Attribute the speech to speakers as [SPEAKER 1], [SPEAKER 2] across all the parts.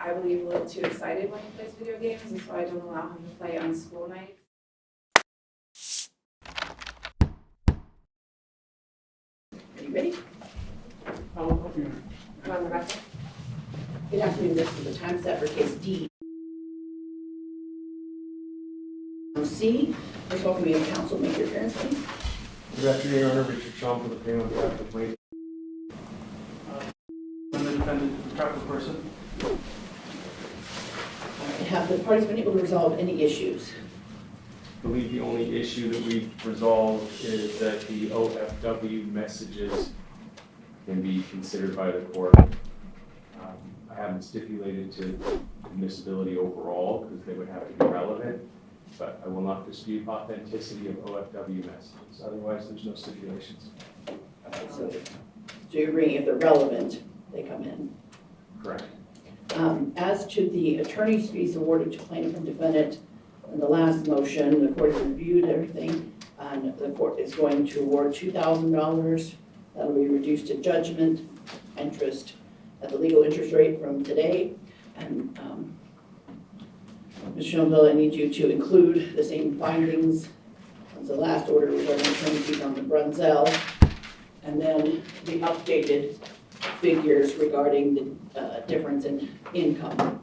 [SPEAKER 1] I believe, a little too excited when he plays video games, and so I don't allow him to play on school nights.
[SPEAKER 2] Are you ready?
[SPEAKER 3] I'll help you.
[SPEAKER 1] Come on, Rebecca.
[SPEAKER 2] Good afternoon, this is the time set for case D. C, please welcome you to council, make your appearance, please.
[SPEAKER 4] Good afternoon, Your Honor. Richard Schonfeld, appearing on behalf of the plaintiff.
[SPEAKER 3] I'm the defendant, the proper person.
[SPEAKER 2] All right, have the parties been able to resolve any issues?
[SPEAKER 4] I believe the only issue that we've resolved is that the OFW messages can be considered by the court. I haven't stipulated to admissibility overall because they would have to be relevant, but I will not dispute authenticity of OFW messages. Otherwise, there's no stipulations.
[SPEAKER 2] So you're agreeing if they're relevant, they come in.
[SPEAKER 4] Correct.
[SPEAKER 2] As to the attorney's fees awarded to plaintiff and defendant, in the last motion, the court has reviewed everything, and the court is going to award $2,000. That'll be reduced to judgment, interest at the legal interest rate from today. And Ms. Schonfeld, I need you to include the same findings as the last order regarding attorney fees on the Brunzel, and then the updated figures regarding the difference in income.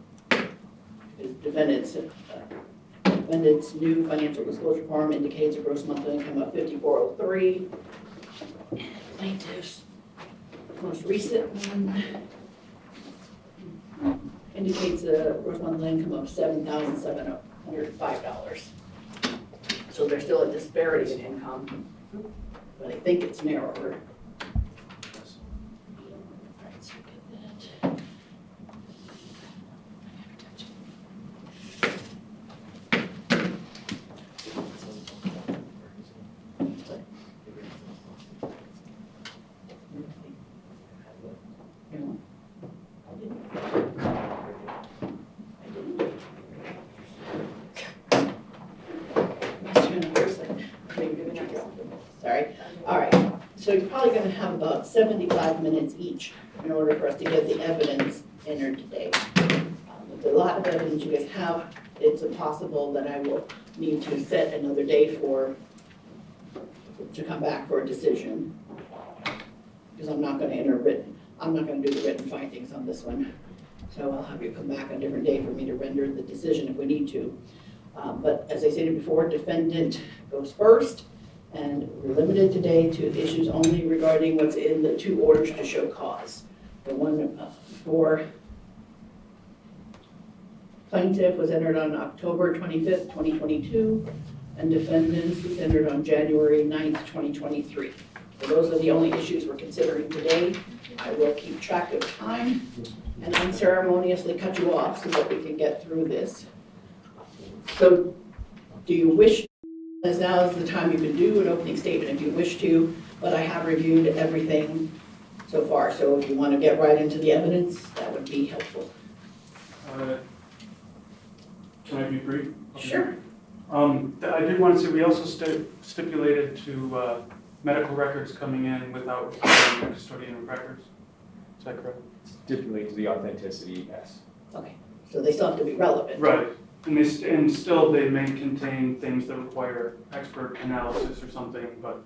[SPEAKER 2] Defendant's new financial disclosure form indicates a gross monthly income of $5,403. Plaintiff's most recent one indicates a gross monthly income of $7,705. So there's still a disparity in income, but I think it's narrower. Let's look at that. Sorry. All right. So you're probably going to have about 75 minutes each in order for us to get the evidence entered today. With a lot of evidence you guys have, it's possible that I will need to set another day to come back for a decision, because I'm not going to do the written findings on this one. So I'll have you come back on a different day for me to render the decision if we need to. But as I stated before, defendant goes first, and we're limited today to issues only regarding what's in the two orders to show cause. The one for plaintiff was entered on October 25th, 2022, and defendant was entered on January 9th, 2023. So those are the only issues we're considering today. I will keep track of time and unceremoniously cut you off so that we can get through this. So do you wish, as now is the time you can do an opening statement if you wish to, but I have reviewed everything so far. So if you want to get right into the evidence, that would be helpful.
[SPEAKER 3] Can I be brief?
[SPEAKER 2] Sure.
[SPEAKER 3] I did want to say we also stipulated to medical records coming in without requiring a custodian of records. Is that correct?
[SPEAKER 4] Stipulate to the authenticity, yes.
[SPEAKER 2] Okay. So they still have to be relevant.
[SPEAKER 3] Right. And still they may contain things that require expert analysis or something, but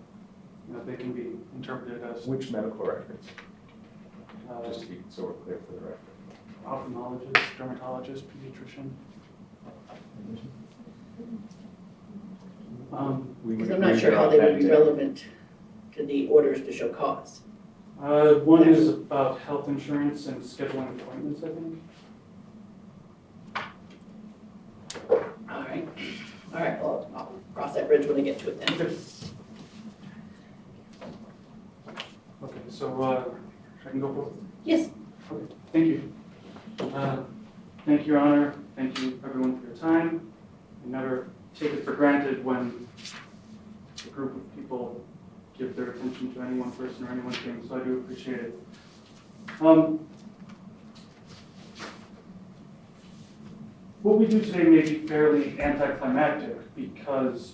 [SPEAKER 3] they can be interpreted as
[SPEAKER 4] Which medical records? Just to be so we're clear for the record.
[SPEAKER 3] ophthalmologist, dermatologist, pediatrician.
[SPEAKER 2] Because I'm not sure how they would be relevant to the orders to show cause.
[SPEAKER 3] One is about health insurance and scheduling appointments, I think.
[SPEAKER 2] All right, well, I'll cross that bridge when I get to it then.
[SPEAKER 3] Okay, so I can go forward?
[SPEAKER 2] Yes.
[SPEAKER 3] Okay, thank you. Thank you, Your Honor. Thank you, everyone, for your time. I never take it for granted when a group of people give their attention to any one person or any one thing, so I do appreciate it. What we do today may be fairly anticlimactic because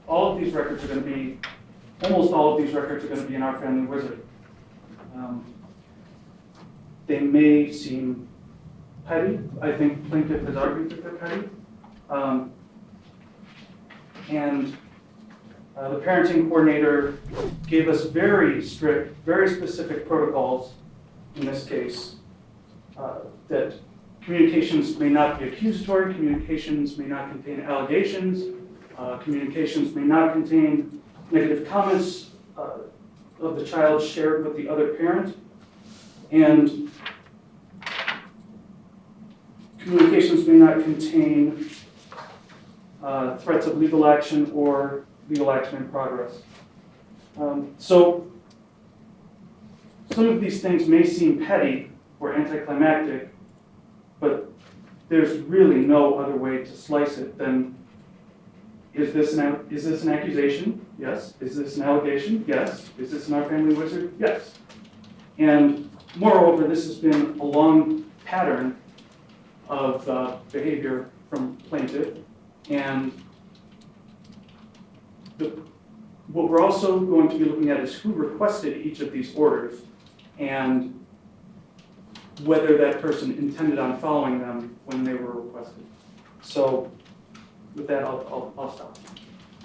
[SPEAKER 3] all of these records are going to be, almost all of these records are going to be in our family wizard. They may seem petty. I think plaintiff has argued that they're petty. And the parenting coordinator gave us very strict, very specific protocols in this case, that communications may not be accusatory, communications may not contain allegations, communications may not contain negative comments of the child shared with the other parent, and communications may not contain threats of legal action or legal action in progress. So some of these things may seem petty or anticlimactic, but there's really no other way to slice it than, is this an accusation? Yes. Is this an allegation? Yes. Is this an Our Family Wizard? Yes. And moreover, this has been a long pattern of behavior from plaintiff. And what we're also going to be looking at is who requested each of these orders and whether that person intended on following them when they were requested. So with that, I'll stop.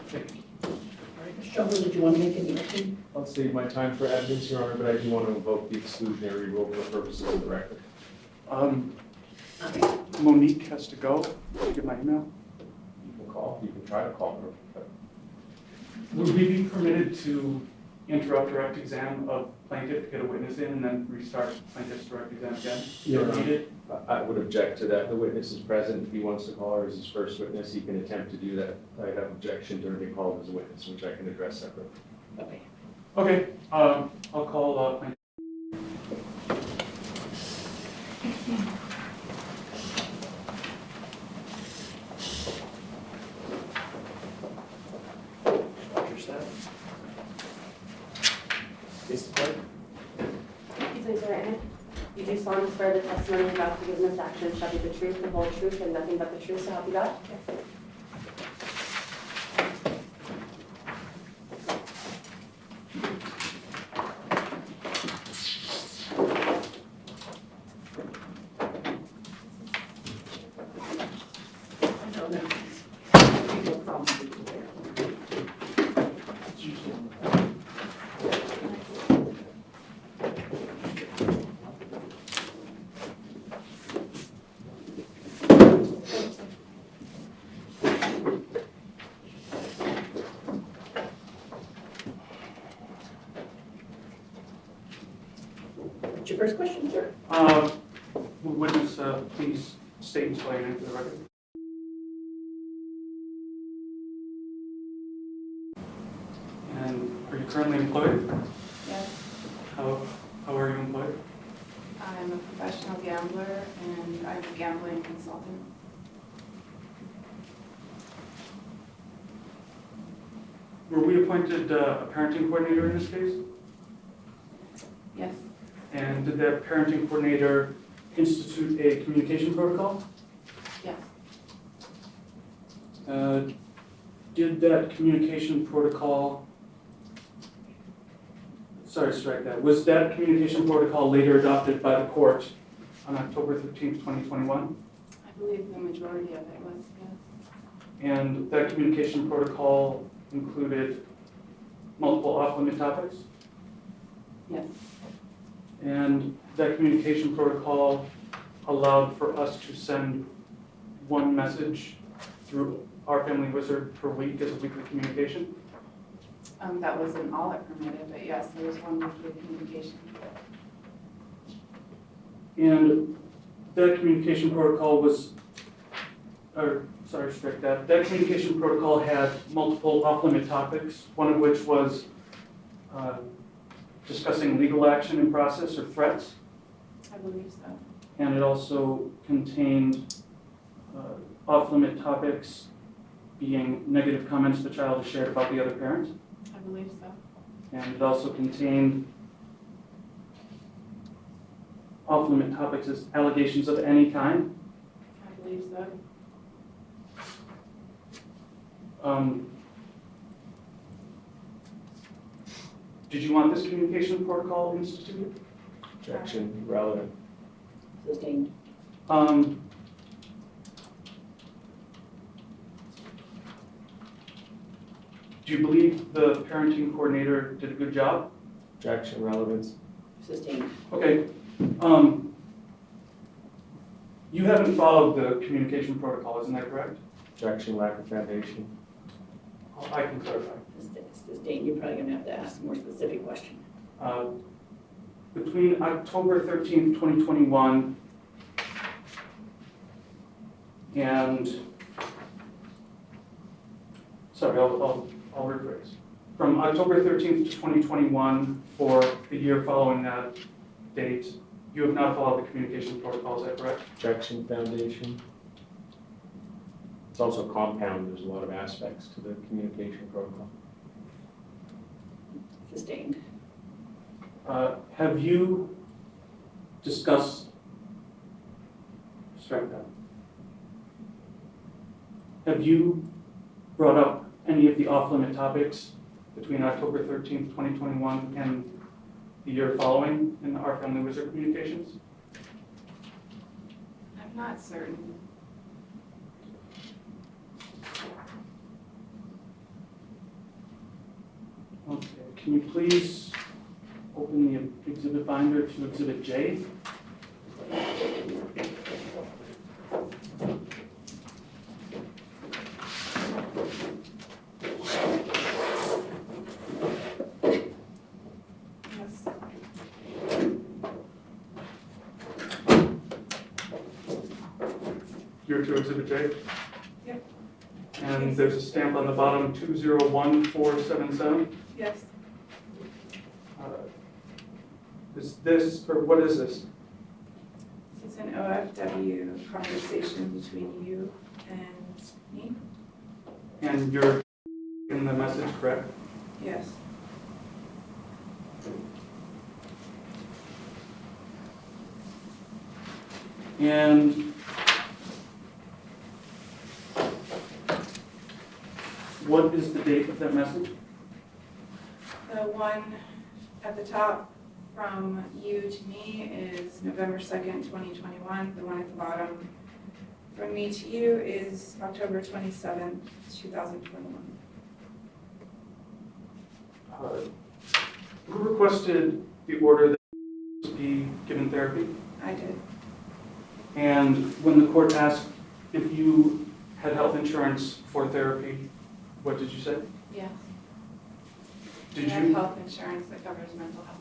[SPEAKER 3] Thank you.
[SPEAKER 2] All right, Mr. Schonfeld, did you want to make any motion?
[SPEAKER 4] I'll save my time for evidence, Your Honor, but I do want to invoke the exclusionary rule for purposes of the record.
[SPEAKER 2] Okay.
[SPEAKER 3] Monique has to go. Did you get my email?
[SPEAKER 4] You can try to call her. But
[SPEAKER 3] Would we be permitted to interrupt direct exam of plaintiff to get a witness in and then restart plaintiff's direct exam again?
[SPEAKER 4] Your
[SPEAKER 3] if
[SPEAKER 4] Honor,
[SPEAKER 3] needed?
[SPEAKER 4] I would object to that. The witness is present. If he wants to call her as his first witness, he can attempt to do that. I have objection to her being called as a witness, which I can address separately.
[SPEAKER 2] Okay.
[SPEAKER 3] Okay, I'll call plaintiff.
[SPEAKER 5] Please raise your right hand. You do solemnly swear the testimony you're about to give in this action shall be the truth, the whole truth, and nothing but the truth, so help you God?
[SPEAKER 2] I don't know. People probably do there. What's your first question, sir?
[SPEAKER 3] Would witness please state and spell your name for the record? And are you currently employed?
[SPEAKER 1] Yes,
[SPEAKER 3] How are you employed?
[SPEAKER 1] I'm a professional gambler and I'm a gambling consultant.
[SPEAKER 3] Were we appointed a parenting coordinator in this case?
[SPEAKER 1] Yes,
[SPEAKER 3] And did that parenting coordinator institute a communication protocol?
[SPEAKER 1] yes,
[SPEAKER 3] Did that communication protocol, strike that. Was that communication protocol later adopted by the court on October 13th, 2021?
[SPEAKER 1] I believe the majority of it was, yes.
[SPEAKER 3] And that communication protocol included multiple off-limit topics?
[SPEAKER 1] Yes,
[SPEAKER 3] And that communication protocol allowed for us to send one message through Our Family Wizard per week as a weekly communication?
[SPEAKER 1] that wasn't all it permitted, but yes, there was one weekly communication.
[SPEAKER 3] And that communication protocol was, strike that. That communication protocol had multiple off-limit topics, one of which was discussing legal action in process or threats.
[SPEAKER 1] I believe so.
[SPEAKER 3] And it also contained off-limit topics being negative comments the child has shared about the other parent.
[SPEAKER 1] I believe so.
[SPEAKER 3] And it also contained off-limit topics as allegations of any kind.
[SPEAKER 1] I believe so.
[SPEAKER 3] Did you want this communication protocol instituted?
[SPEAKER 4] Objection, relevant.
[SPEAKER 2] Sustained.
[SPEAKER 3] Do you believe the parenting coordinator did a good job?
[SPEAKER 4] Objection, relevance.
[SPEAKER 2] Sustained.
[SPEAKER 3] Okay. You haven't followed the communication protocol, isn't that correct?
[SPEAKER 4] Objection, lack of foundation.
[SPEAKER 3] I can clarify.
[SPEAKER 2] Sustained, you're probably gonna have to ask a more specific question.
[SPEAKER 3] Between October 13th, 2021 and, sorry, I'll rephrase. From October 13th to 2021 for the year following that date, you have not followed the communication protocol, is that correct?
[SPEAKER 4] Objection, foundation. It's also compound, there's a lot of aspects to the communication protocol.
[SPEAKER 2] Sustained.
[SPEAKER 3] Have you discussed, strike that. Have you brought up any of the off-limit topics between October 13th, 2021 and the year following in our Family Wizard communications?
[SPEAKER 1] I'm not certain.
[SPEAKER 3] Okay, can you please open the exhibit binder to Exhibit J?
[SPEAKER 1] Yes.
[SPEAKER 3] You're to Exhibit J?
[SPEAKER 1] Yep.
[SPEAKER 3] And there's a stamp on the bottom, 201477.
[SPEAKER 1] Yes.
[SPEAKER 3] Is this, or what is this?
[SPEAKER 1] This is an OFW conversation between you and me.
[SPEAKER 3] And you're in the message, correct?
[SPEAKER 1] Yes.
[SPEAKER 3] And what is the date of that message?
[SPEAKER 1] The one at the top from you to me is November 2nd, 2021. The one at the bottom from me to you is October 27th, 2021.
[SPEAKER 3] Who requested the order that to be given therapy?
[SPEAKER 1] I did.
[SPEAKER 3] And when the court asked if you had health insurance for therapy, what did you say?
[SPEAKER 1] Yes.
[SPEAKER 3] Did
[SPEAKER 1] I have
[SPEAKER 3] you
[SPEAKER 1] health insurance that covers mental health.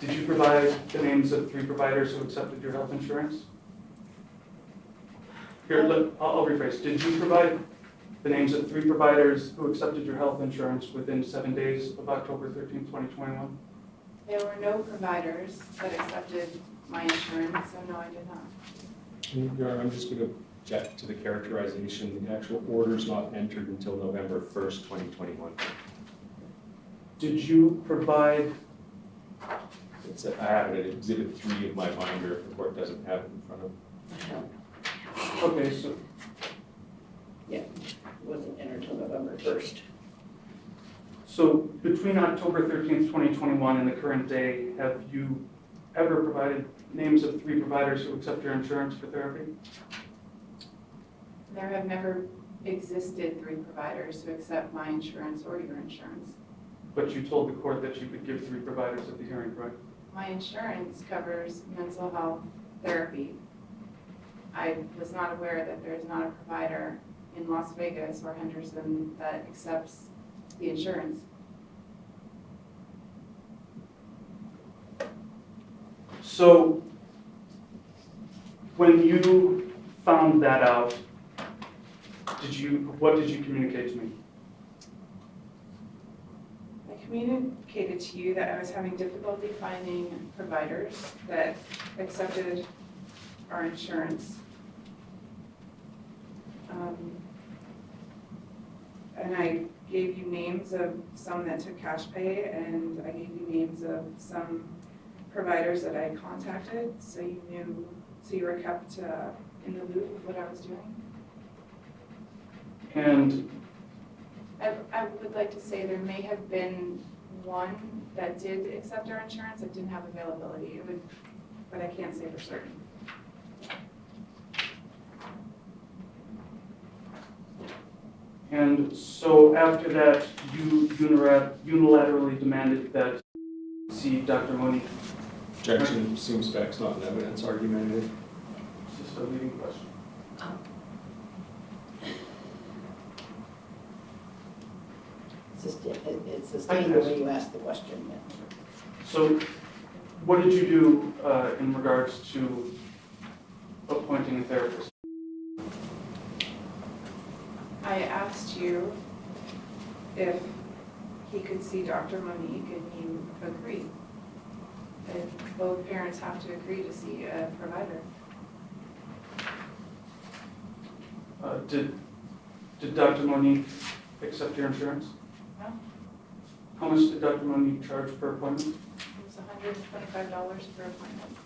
[SPEAKER 3] did you provide the names of 3 providers who accepted your health insurance? Here, I'll rephrase. Did you provide the names of 3 providers who accepted your health insurance within 7 days of October 13th, 2021?
[SPEAKER 1] There were no providers that accepted my insurance, so no, I did not.
[SPEAKER 4] Your Honor, I'm just going to object to the characterization. The actual order's not entered until November 1st, 2021.
[SPEAKER 3] Did you provide,
[SPEAKER 4] I have it at Exhibit 3 of my binder if the court doesn't have it in front of it.
[SPEAKER 3] okay, so
[SPEAKER 2] It wasn't entered until November 1st.
[SPEAKER 3] So between October 13th, 2021 and the current day, have you ever provided names of 3 providers who accept your insurance for therapy?
[SPEAKER 1] There have never existed 3 providers who accept my insurance or your insurance.
[SPEAKER 3] But you told the court that you could give 3 providers at the hearing, correct?
[SPEAKER 1] My insurance covers mental health therapy. I was not aware that there's not a provider in Las Vegas or Henderson that accepts the insurance.
[SPEAKER 3] So when you found that out, what did you communicate to me?
[SPEAKER 1] I communicated to you that I was having difficulty finding providers that accepted our insurance. And I gave you names of some that took cash pay, and I gave you names of some providers that I contacted, so you knew, so you were kept in the loop of what I was doing.
[SPEAKER 3] And
[SPEAKER 1] I would like to say there may have been one that did accept our insurance that didn't have availability, but I can't say for certain.
[SPEAKER 3] And so after that, you unilaterally demanded that see Dr. Monique.
[SPEAKER 4] Objection, assumes facts not in evidence, argumentative.
[SPEAKER 3] It's just a leading question.
[SPEAKER 2] It's sustained the way you asked the question. Yeah.
[SPEAKER 3] So what did you do in regards to appointing a therapist?
[SPEAKER 1] I asked you if he could see Dr. Monique, and you agreed. That both parents have to agree to see a provider.
[SPEAKER 3] Did Dr. Monique accept your insurance?
[SPEAKER 1] No,
[SPEAKER 3] How much did Dr. Monique charge per appointment?
[SPEAKER 1] it was $125 per appointment.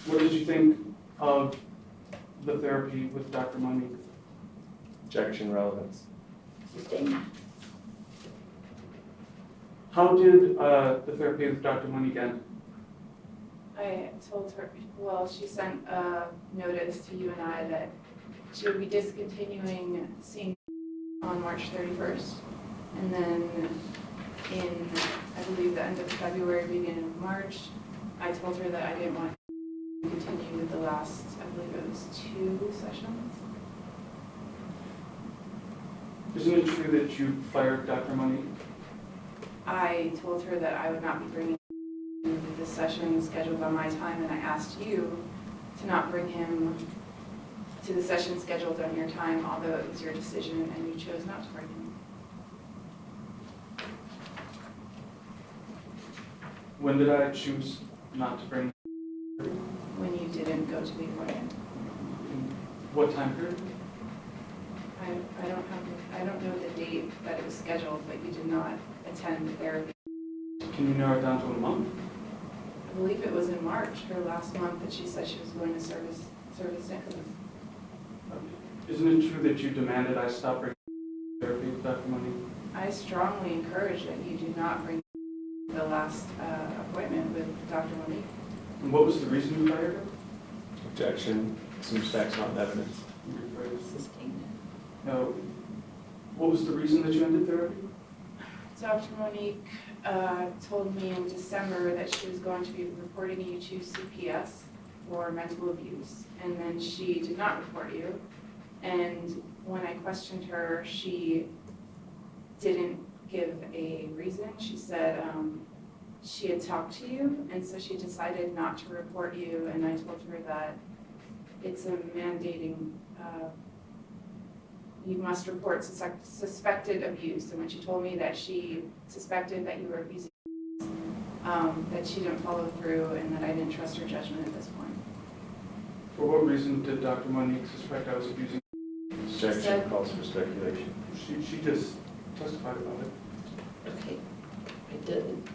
[SPEAKER 3] What did you think of the therapy with Dr. Monique?
[SPEAKER 4] Objection, relevance.
[SPEAKER 2] Sustained.
[SPEAKER 3] How did the therapy with Dr. Monique end?
[SPEAKER 1] I told her, well, she sent a notice to you and I that she would be discontinuing seeing on March 31st. And then in, I believe, the end of February, beginning of March, I told her that I didn't want to continue with the last, I believe it was 2 sessions.
[SPEAKER 3] Isn't it true that you fired Dr. Monique?
[SPEAKER 1] I told her that I would not be bringing the session scheduled on my time, and I asked you to not bring him to the session scheduled on your time, although it was your decision and you chose not to bring him.
[SPEAKER 3] When did I choose not to bring?
[SPEAKER 1] When you didn't go to the appointment.
[SPEAKER 3] In what time period?
[SPEAKER 1] I don't know the date that it was scheduled, but you did not attend the therapy.
[SPEAKER 3] Can you narrow it down to a month?
[SPEAKER 1] I believe it was in March, her last month, that she said she was going to service Nicholas.
[SPEAKER 3] Isn't it true that you demanded I stop bringing therapy with Dr. Monique?
[SPEAKER 1] I strongly encourage that you do not bring the last appointment with Dr. Monique.
[SPEAKER 3] And what was the reason you fired her?
[SPEAKER 4] Objection, assumes facts not in evidence.
[SPEAKER 2] Sustained.
[SPEAKER 3] No. What was the reason that you ended therapy?
[SPEAKER 1] Dr. Monique told me in December that she was going to be reporting you to CPS for mental abuse, and then she did not report you. And when I questioned her, she didn't give a reason. She said she had talked to you, and so she decided not to report you, and I told her that it's a mandating, you must report suspected abuse. And when she told me that she suspected that you were abusing, that she didn't follow through, and that I didn't trust her judgment at this point.
[SPEAKER 3] For what reason did Dr. Monique suspect I was abusing?
[SPEAKER 4] Objection
[SPEAKER 1] said-
[SPEAKER 4] calls for speculation.
[SPEAKER 3] She just testified about it.
[SPEAKER 2] Okay. I did.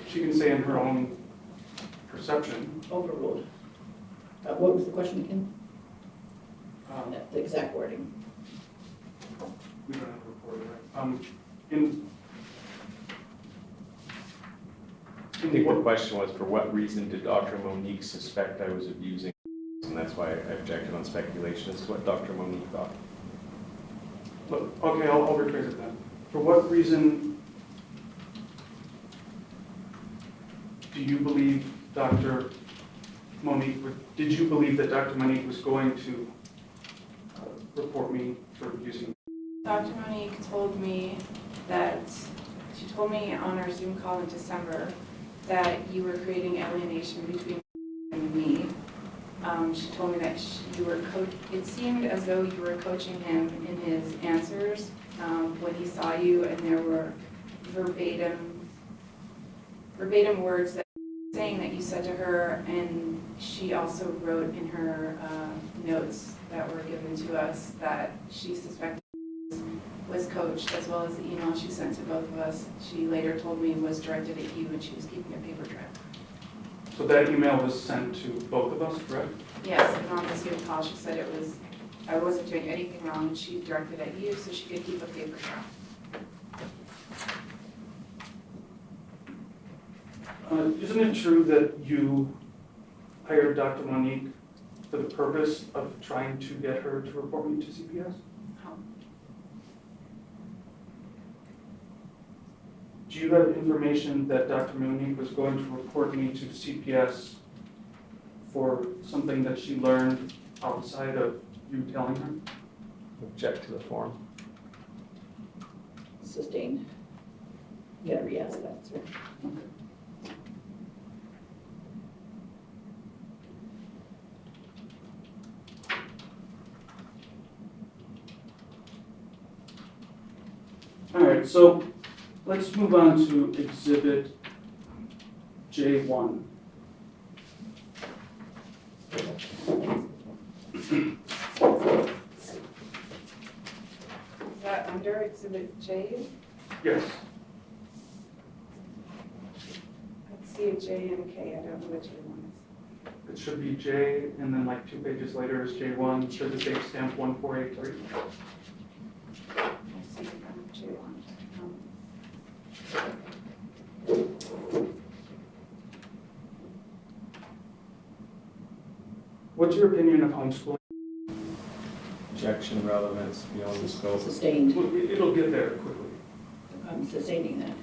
[SPEAKER 3] She can say in her own perception.
[SPEAKER 2] Overruled. What was the question again?
[SPEAKER 3] um,
[SPEAKER 2] The exact wording.
[SPEAKER 3] We don't have a reporter, right?
[SPEAKER 4] I think the question was, for what reason did Dr. Monique suspect I was abusing? And that's why I objected on speculation as to what Dr. Monique thought.
[SPEAKER 3] Look, okay, I'll rephrase it then. For what reason do you believe Dr. Monique, did you believe that Dr. Monique was going to report me for abusing?
[SPEAKER 1] Dr. Monique told me that, she told me on our Zoom call in December that you were creating alienation between you and me. She told me that you were it seemed as though you were coaching him in his answers when he saw you, and there were verbatim words that saying that you said to her, and she also wrote in her notes that were given to us that she suspected was coached, as well as the email she sent to both of us. She later told me was directed at you, and she was keeping a paper trail.
[SPEAKER 3] So that email was sent to both of us, correct?
[SPEAKER 1] Yes, and on the Zoom call, she said I wasn't doing anything wrong, and she directed at you, so she could keep a paper trail.
[SPEAKER 3] Isn't it true that you hired Dr. Monique for the purpose of trying to get her to report me to CPS? Do you have information that Dr. Monique was going to report me to CPS for something that she learned outside of you telling her?
[SPEAKER 4] Object to the form.
[SPEAKER 2] Sustained. You gotta re-ask that, sir.
[SPEAKER 3] All right, so let's move on to Exhibit J1.
[SPEAKER 1] Is that under Exhibit J?
[SPEAKER 3] Yes.
[SPEAKER 1] I see a J and a K, I don't know what J1 is.
[SPEAKER 3] It should be J, and then like 2 pages later is J1, should the date stamp 1483.
[SPEAKER 1] I see J1.
[SPEAKER 3] What's your opinion of homeschooling?
[SPEAKER 4] Objection, relevance, beyond the scope.
[SPEAKER 2] Sustained.
[SPEAKER 3] It'll get there quickly.
[SPEAKER 2] I'm sustaining that.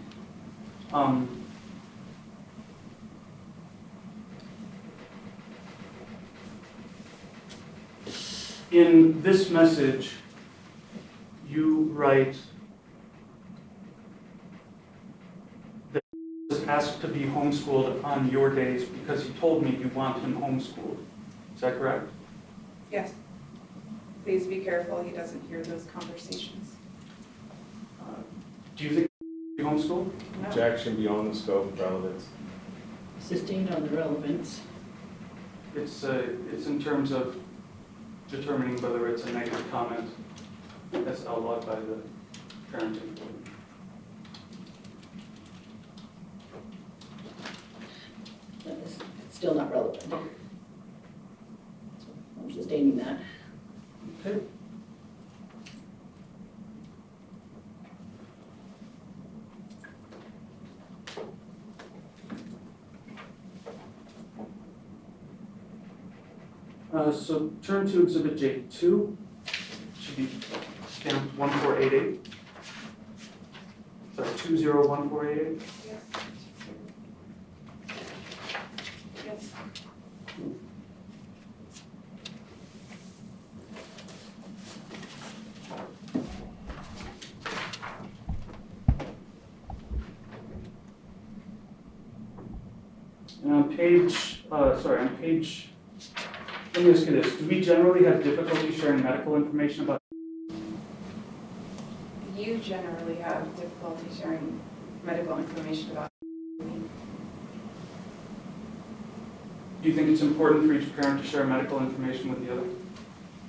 [SPEAKER 3] In this message, you write that he was asked to be homeschooled on your days because he told me you want him homeschooled. Is that correct?
[SPEAKER 1] Yes. Please be careful, he doesn't hear those conversations.
[SPEAKER 3] Do you think he should be homeschooled?
[SPEAKER 1] No.
[SPEAKER 4] Objection, beyond the scope of relevance.
[SPEAKER 2] Sustained on the relevance.
[SPEAKER 3] It's in terms of determining whether it's a negative comment that's outlawed by the parenting board.
[SPEAKER 2] It's still not relevant.
[SPEAKER 3] Okay.
[SPEAKER 2] I'm sustaining that.
[SPEAKER 3] Okay. So turn to Exhibit J2, should be stamped 1488. Sorry, 201488.
[SPEAKER 1] Yes. Yes.
[SPEAKER 3] And on page, let me ask you this, do we generally have difficulty sharing medical information about?
[SPEAKER 1] You generally have difficulty sharing medical information about me.
[SPEAKER 3] Do you think it's important for each parent to share medical information with the other?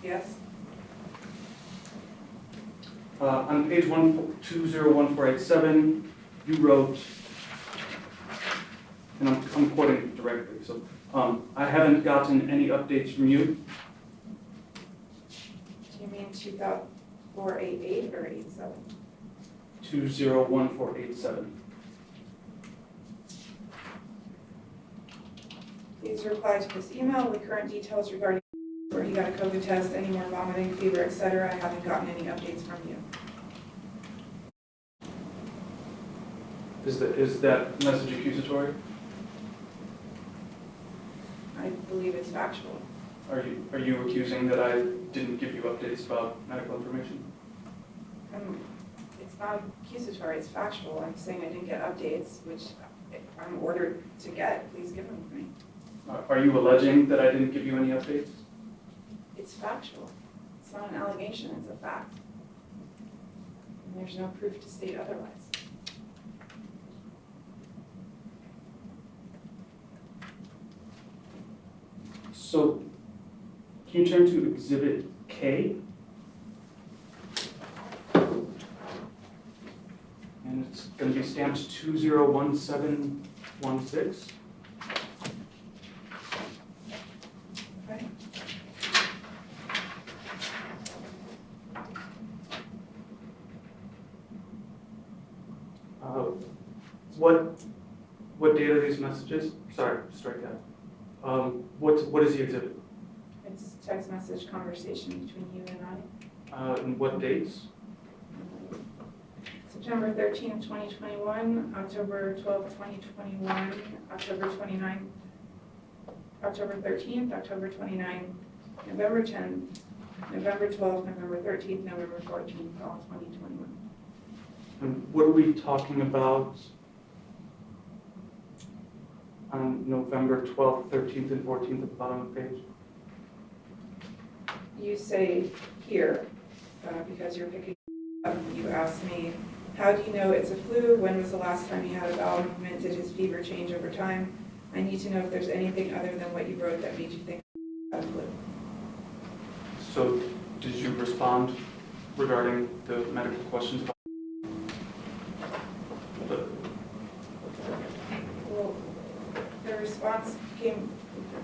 [SPEAKER 1] Yes?
[SPEAKER 3] On page 201487, you wrote, and I'm quoting directly, so I haven't gotten any updates from you.
[SPEAKER 1] Do you mean 2488 or 87?
[SPEAKER 3] 201487.
[SPEAKER 1] Please reply to this email with current details regarding where he got a COVID test, any more vomiting, fever, etc. I haven't gotten any updates from you.
[SPEAKER 3] Is that message accusatory?
[SPEAKER 1] I believe it's factual.
[SPEAKER 3] Are you accusing that I didn't give you updates about medical information?
[SPEAKER 1] It's not accusatory, it's factual. I'm saying I didn't get updates, which I'm ordered to get. Please give them to me.
[SPEAKER 3] Are you alleging that I didn't give you any updates?
[SPEAKER 1] It's factual. It's not an allegation, it's a fact. And there's no proof to state otherwise.
[SPEAKER 3] So, can you turn to Exhibit K? And it's going to be stamped 201716.
[SPEAKER 1] Okay?
[SPEAKER 3] What date are these messages? Sorry, strike that. What is the exhibit?
[SPEAKER 1] It's text message conversation between you and I.
[SPEAKER 3] And what dates?
[SPEAKER 1] September 13th, 2021, October 12th, 2021, October 29th, October 13th, October 29th, November 10th, November 12th, November 13th, November 14th, all 2021.
[SPEAKER 3] And what are we talking about on November 12th, 13th, and 14th at the bottom of the page?
[SPEAKER 1] You say here, because you're picking up, you asked me, how do you know it's a flu? When was the last time you had a bowel movement? Did his fever change over time? I need to know if there's anything other than what you wrote that made you think about a flu.
[SPEAKER 3] So did you respond regarding the medical questions?
[SPEAKER 1] Well, the response came,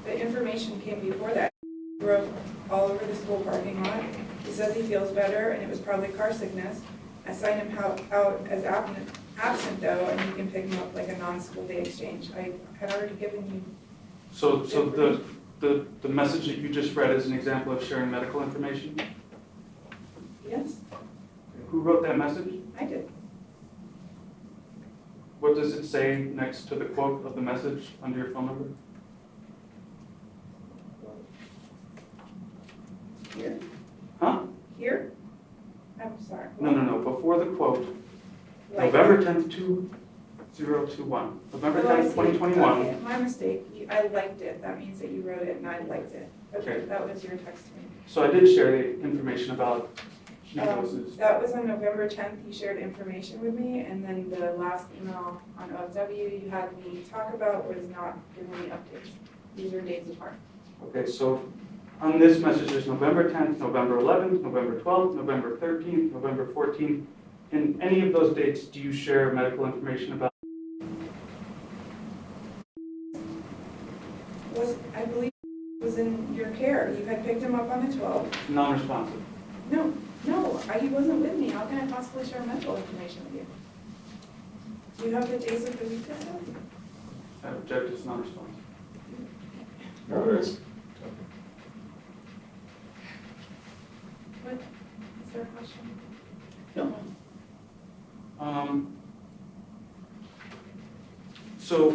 [SPEAKER 1] the information came before that. He wrote all over the school parking lot. He says he feels better and it was probably car sickness. I signed him out as absent though, and you can pick him up like a non-school day exchange. I had already given you.
[SPEAKER 3] So the message that you just read is an example of sharing medical information?
[SPEAKER 1] Yes,
[SPEAKER 3] Who wrote that message?
[SPEAKER 1] I did.
[SPEAKER 3] What does it say next to the quote of the message under your phone number?
[SPEAKER 1] Here?
[SPEAKER 3] Huh?
[SPEAKER 1] Here? I'm sorry.
[SPEAKER 3] No. Before the quote,
[SPEAKER 1] Like-
[SPEAKER 3] November 10th, 2021. November
[SPEAKER 1] Oh, I
[SPEAKER 3] 10th,
[SPEAKER 1] see.
[SPEAKER 3] 2021.
[SPEAKER 1] Okay, my mistake. I liked it. That means that you wrote it and I liked it. Okay,
[SPEAKER 3] Okay.
[SPEAKER 1] that was your text to me.
[SPEAKER 3] So I did share the information about doses.
[SPEAKER 1] That was on November 10th. You shared information with me, and then the last email on OFW you had me talk about was not giving me updates. These are days apart.
[SPEAKER 3] Okay, so on this message, there's November 10th, November 11th, November 12th, November 13th, November 14th. In any of those dates, do you share medical information about?
[SPEAKER 1] I believe was in your care. You had picked him up on the 12th.
[SPEAKER 3] Non-responsive.
[SPEAKER 1] No, he wasn't with me. How can I possibly share medical information with you? Do you have the days of the week that says?
[SPEAKER 3] I object, it's non-responsive.
[SPEAKER 1] What, is there a question?
[SPEAKER 2] No.
[SPEAKER 3] So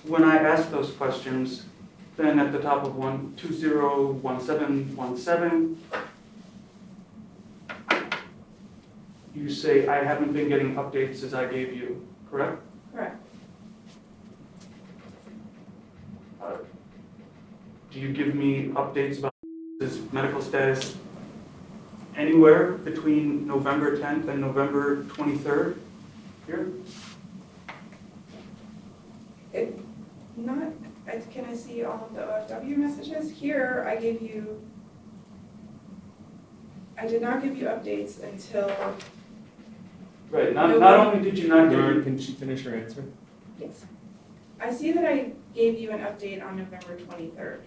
[SPEAKER 3] when I ask those questions, then at the top of 201717, you say, I haven't been getting updates as I gave you, correct?
[SPEAKER 1] Correct.
[SPEAKER 3] Do you give me updates about his medical status anywhere between November 10th and November 23rd here?
[SPEAKER 1] Can I see all of the OFW messages? Here, I did not give you updates until,
[SPEAKER 3] Right, not only did you not give me,
[SPEAKER 4] Can she finish her answer?
[SPEAKER 1] yes. I see that I gave you an update on November 23rd,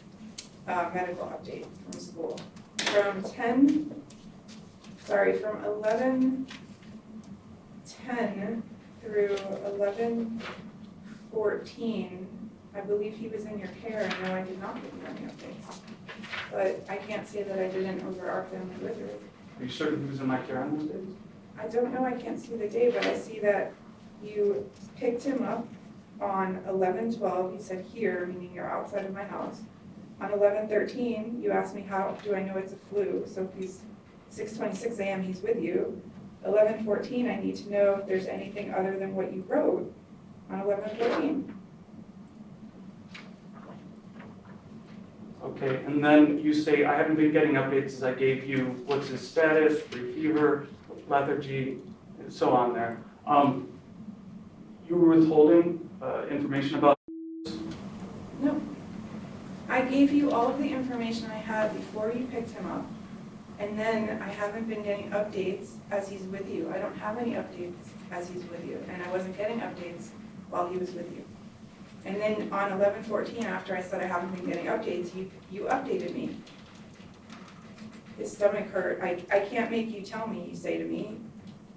[SPEAKER 1] medical update from school. From 11:10 through 11:14, I believe he was in your care, and no, I did not give you any updates. But I can't say that I didn't over our family wizard.
[SPEAKER 3] are you certain he was in my care on those days?
[SPEAKER 1] I don't know, I can't see the day, but I see that you picked him up on 11:12, you said here, meaning you're outside of my house. On 11:13, you asked me how do I know it's a flu, so if he's 6:26 a.m., he's with you. 11:14, I need to know if there's anything other than what you wrote on 11:14.
[SPEAKER 3] Okay, and then you say, I haven't been getting updates as I gave you, what's his status, free fever, lethargy, and so on there. You were withholding information about.
[SPEAKER 1] No. I gave you all of the information I had before you picked him up, and then I haven't been getting updates as he's with you. I don't have any updates as he's with you, and I wasn't getting updates while he was with you. And then on 11:14, after I said I haven't been getting updates, you updated me. His stomach hurt. I can't make you tell me, you say to me,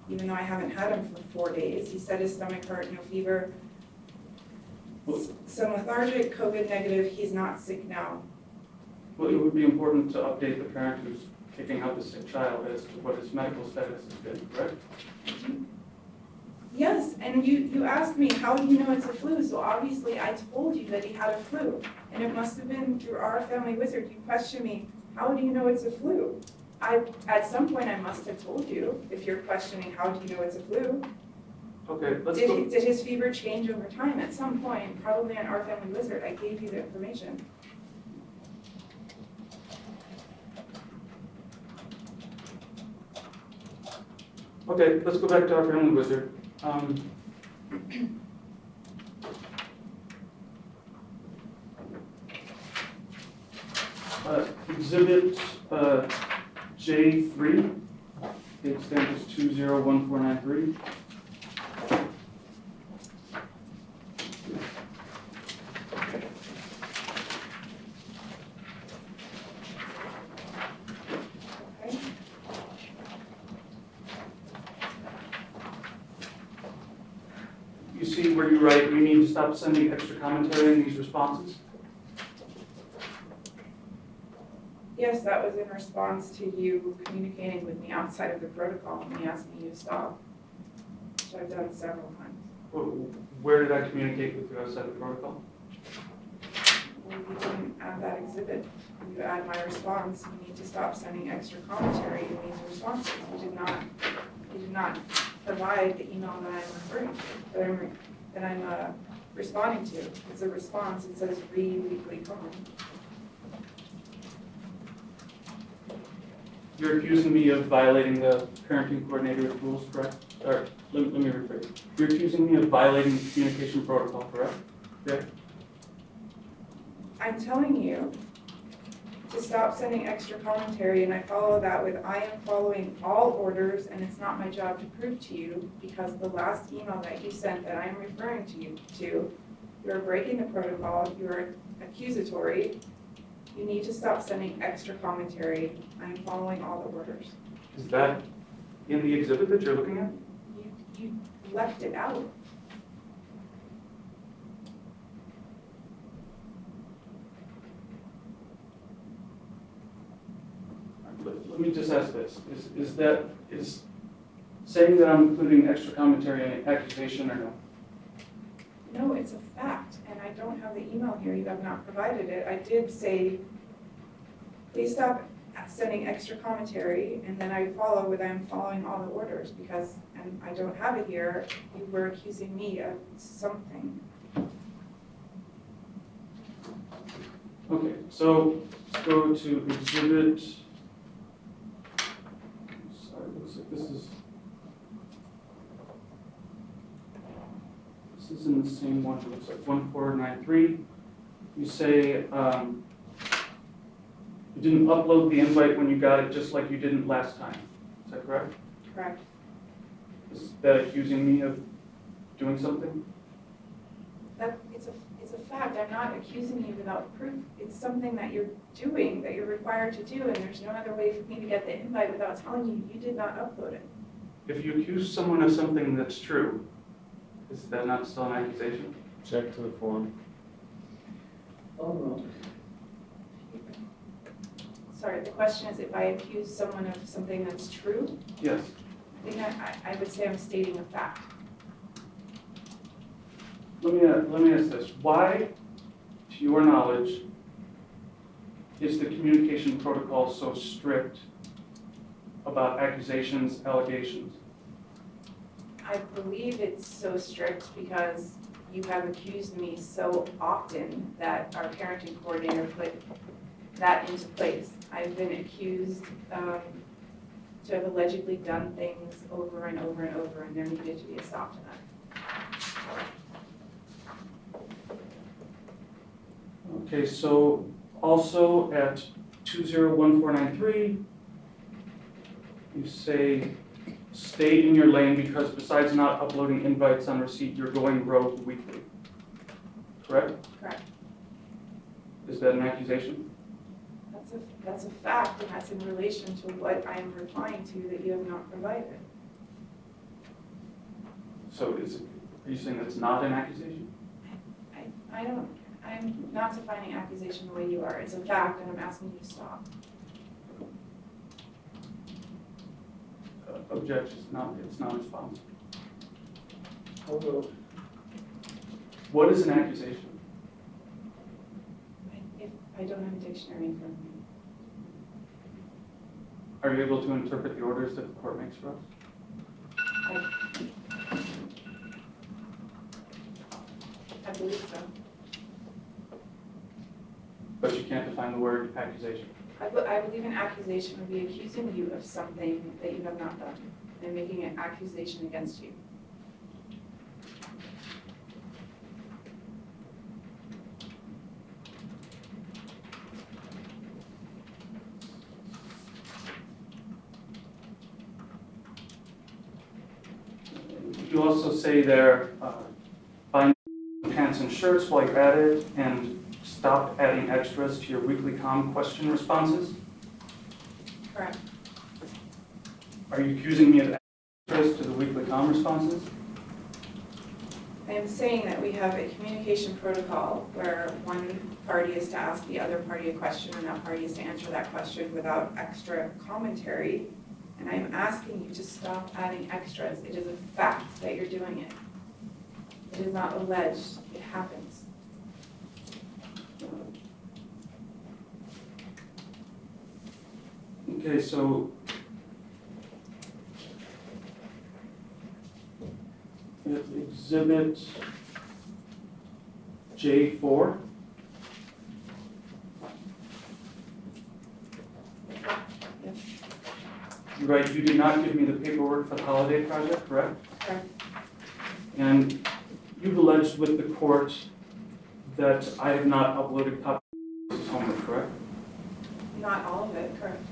[SPEAKER 1] even though I haven't had him for 4 days. He said his stomach hurt, no fever. Some lethargic, COVID negative, he's not sick now.
[SPEAKER 3] Well, it would be important to update the parent who's picking up a sick child as to what his medical status has been, correct?
[SPEAKER 1] Yes, and you asked me, how do you know it's a flu? So obviously I told you that he had a flu, and it must have been through our family wizard. You questioned me, how do you know it's a flu? At some point I must have told you, if you're questioning how do you know it's a flu.
[SPEAKER 3] Okay, let's go.
[SPEAKER 1] Did his fever change over time? At some point, probably on our family wizard, I gave you the information.
[SPEAKER 3] Okay, let's go back to our family wizard. Exhibit J3, date stamp is 201493.
[SPEAKER 1] Okay?
[SPEAKER 3] You see where you write, we need to stop sending extra commentary in these responses?
[SPEAKER 1] Yes, that was in response to you communicating with me outside of the protocol and me asking you to stop, which I've done several times.
[SPEAKER 3] Where did I communicate with you outside the protocol?
[SPEAKER 1] Well, you didn't add that exhibit. You add my response, you need to stop sending extra commentary in these responses. You did not provide the email that I'm referring to, that I'm responding to. It's a response, it says read weekly comment.
[SPEAKER 3] You're accusing me of violating the parenting coordinator's rules, correct? Or, let me rephrase. You're accusing me of violating the communication protocol, correct? Yeah.
[SPEAKER 1] I'm telling you to stop sending extra commentary, and I follow that with I am following all orders, and it's not my job to prove to you, because the last email that you sent that I'm referring to, you're breaking the protocol, you're accusatory. You need to stop sending extra commentary. I'm following all the orders.
[SPEAKER 3] Is that in the exhibit that you're looking at?
[SPEAKER 1] You left it out.
[SPEAKER 3] Let me just ask this. Is saying that I'm including extra commentary an accusation or no?
[SPEAKER 1] No, it's a fact, and I don't have the email here. You have not provided it. I did say, please stop sending extra commentary, and then I follow with I'm following all the orders, because, and I don't have it here, you were accusing me of something.
[SPEAKER 3] Okay, so let's go to exhibit. Sorry, looks like this is in the same one. It looks like 1493. You say you didn't upload the invite when you got it, just like you didn't last time. Is that correct?
[SPEAKER 1] Correct.
[SPEAKER 3] Is that accusing me of doing something?
[SPEAKER 1] It's a fact. I'm not accusing you without proof. It's something that you're doing, that you're required to do, and there's no other way for me to get the invite without telling you you did not upload it.
[SPEAKER 3] If you accuse someone of something that's true, is that not still an accusation?
[SPEAKER 4] Check to the form.
[SPEAKER 2] Oh,
[SPEAKER 1] Sorry, the question is if I accuse someone of something that's true,
[SPEAKER 3] Yes.
[SPEAKER 1] I think I would say I'm stating a fact.
[SPEAKER 3] Let me ask this. Why, to your knowledge, is the communication protocol so strict about accusations, allegations?
[SPEAKER 1] I believe it's so strict because you have accused me so often that our parenting coordinator put that into place. I've been accused to have allegedly done things over and over and over, and there needed to be a stop to that.
[SPEAKER 3] Okay, so also at 201493, you say, stay in your lane because besides not uploading invites on receipt, you're going rogue weekly. Correct?
[SPEAKER 1] Correct.
[SPEAKER 3] Is that an accusation?
[SPEAKER 1] That's a fact, and that's in relation to what I am replying to that you have not provided.
[SPEAKER 3] So are you saying that's not an accusation?
[SPEAKER 1] I'm not defining accusation the way you are. It's a fact and I'm asking you to stop.
[SPEAKER 3] Objection, it's non-responsive.
[SPEAKER 2] Although,
[SPEAKER 3] What is an accusation?
[SPEAKER 1] If I don't have a dictionary in front of me.
[SPEAKER 3] Are you able to interpret the orders that the court makes for us?
[SPEAKER 1] I believe so.
[SPEAKER 3] But you can't define the word accusation.
[SPEAKER 1] I believe an accusation would be accusing you of something that you have not done and making an accusation against you.
[SPEAKER 3] You also say there, bind pants and shirts while you're at it, and stop adding extras to your weekly comm question responses.
[SPEAKER 1] Correct.
[SPEAKER 3] Are you accusing me of extras to the weekly comm responses?
[SPEAKER 1] I am saying that we have a communication protocol where one party is to ask the other party a question and that party is to answer that question without extra commentary. And I'm asking you to stop adding extras. It is a fact that you're doing it. It is not alleged, it happens.
[SPEAKER 3] Okay, so Exhibit J4.
[SPEAKER 1] Yes,
[SPEAKER 3] You're right, you did not give me the paperwork for the holiday project, correct?
[SPEAKER 1] correct.
[SPEAKER 3] And you've alleged with the court that I have not uploaded copies of this homework, correct?
[SPEAKER 1] Not all of it, correct.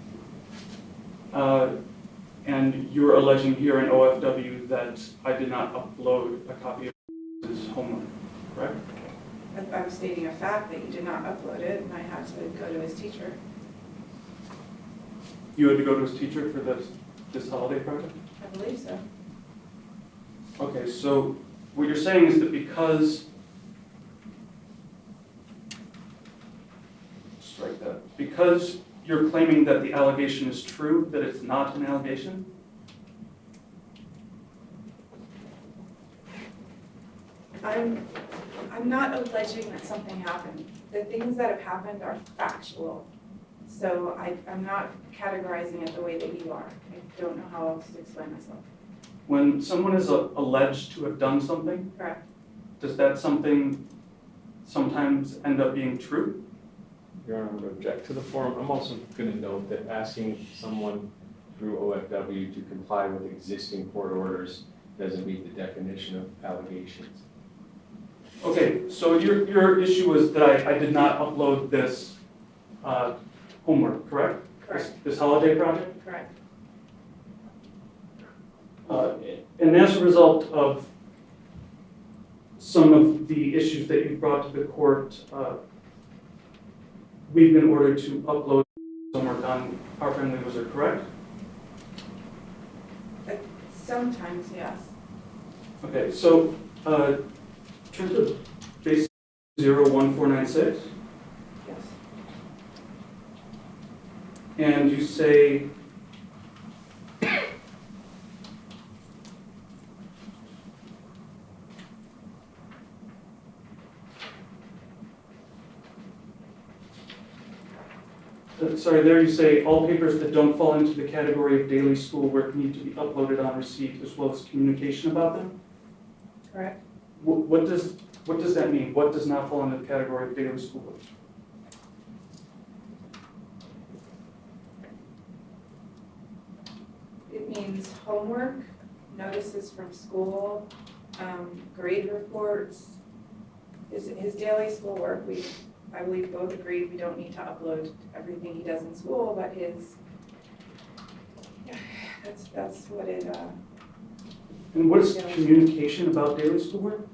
[SPEAKER 3] And you're alleging here in OFW that I did not upload a copy of this homework, correct?
[SPEAKER 1] I'm stating a fact that you did not upload it and I had to go to his teacher.
[SPEAKER 3] You had to go to his teacher for this holiday project?
[SPEAKER 1] I believe so.
[SPEAKER 3] Okay, so what you're saying is that because you're claiming that the allegation is true, that it's not an allegation?
[SPEAKER 1] I'm not alleging that something happened. The things that have happened are factual. So I'm not categorizing it the way that you are. I don't know how else to explain myself.
[SPEAKER 3] When someone is alleged to have done something,
[SPEAKER 1] Correct.
[SPEAKER 3] does that something sometimes end up being true?
[SPEAKER 4] Your Honor, I'm going to object to the form. I'm also going to note that asking someone through OFW to comply with existing court orders doesn't meet the definition of allegations.
[SPEAKER 3] Okay, so your issue is that I did not upload this homework, correct?
[SPEAKER 1] Correct.
[SPEAKER 3] This holiday project?
[SPEAKER 1] Correct.
[SPEAKER 3] And as a result of some of the issues that you brought to the court, we've been ordered to upload homework on Our Family Wizard, correct?
[SPEAKER 1] Sometimes, yes.
[SPEAKER 3] Okay, so turn to base 01496,
[SPEAKER 1] Yes.
[SPEAKER 3] and you say, sorry, there you say, all papers that don't fall into the category of daily schoolwork need to be uploaded on receipt as well as communication about them?
[SPEAKER 1] Correct.
[SPEAKER 3] What does that mean? What does not fall into the category of daily schoolwork?
[SPEAKER 1] It means homework, notices from school, grade reports. His daily schoolwork, I believe both agreed we don't need to upload everything he does in school, but that's what it,
[SPEAKER 3] And what is communication about daily schoolwork?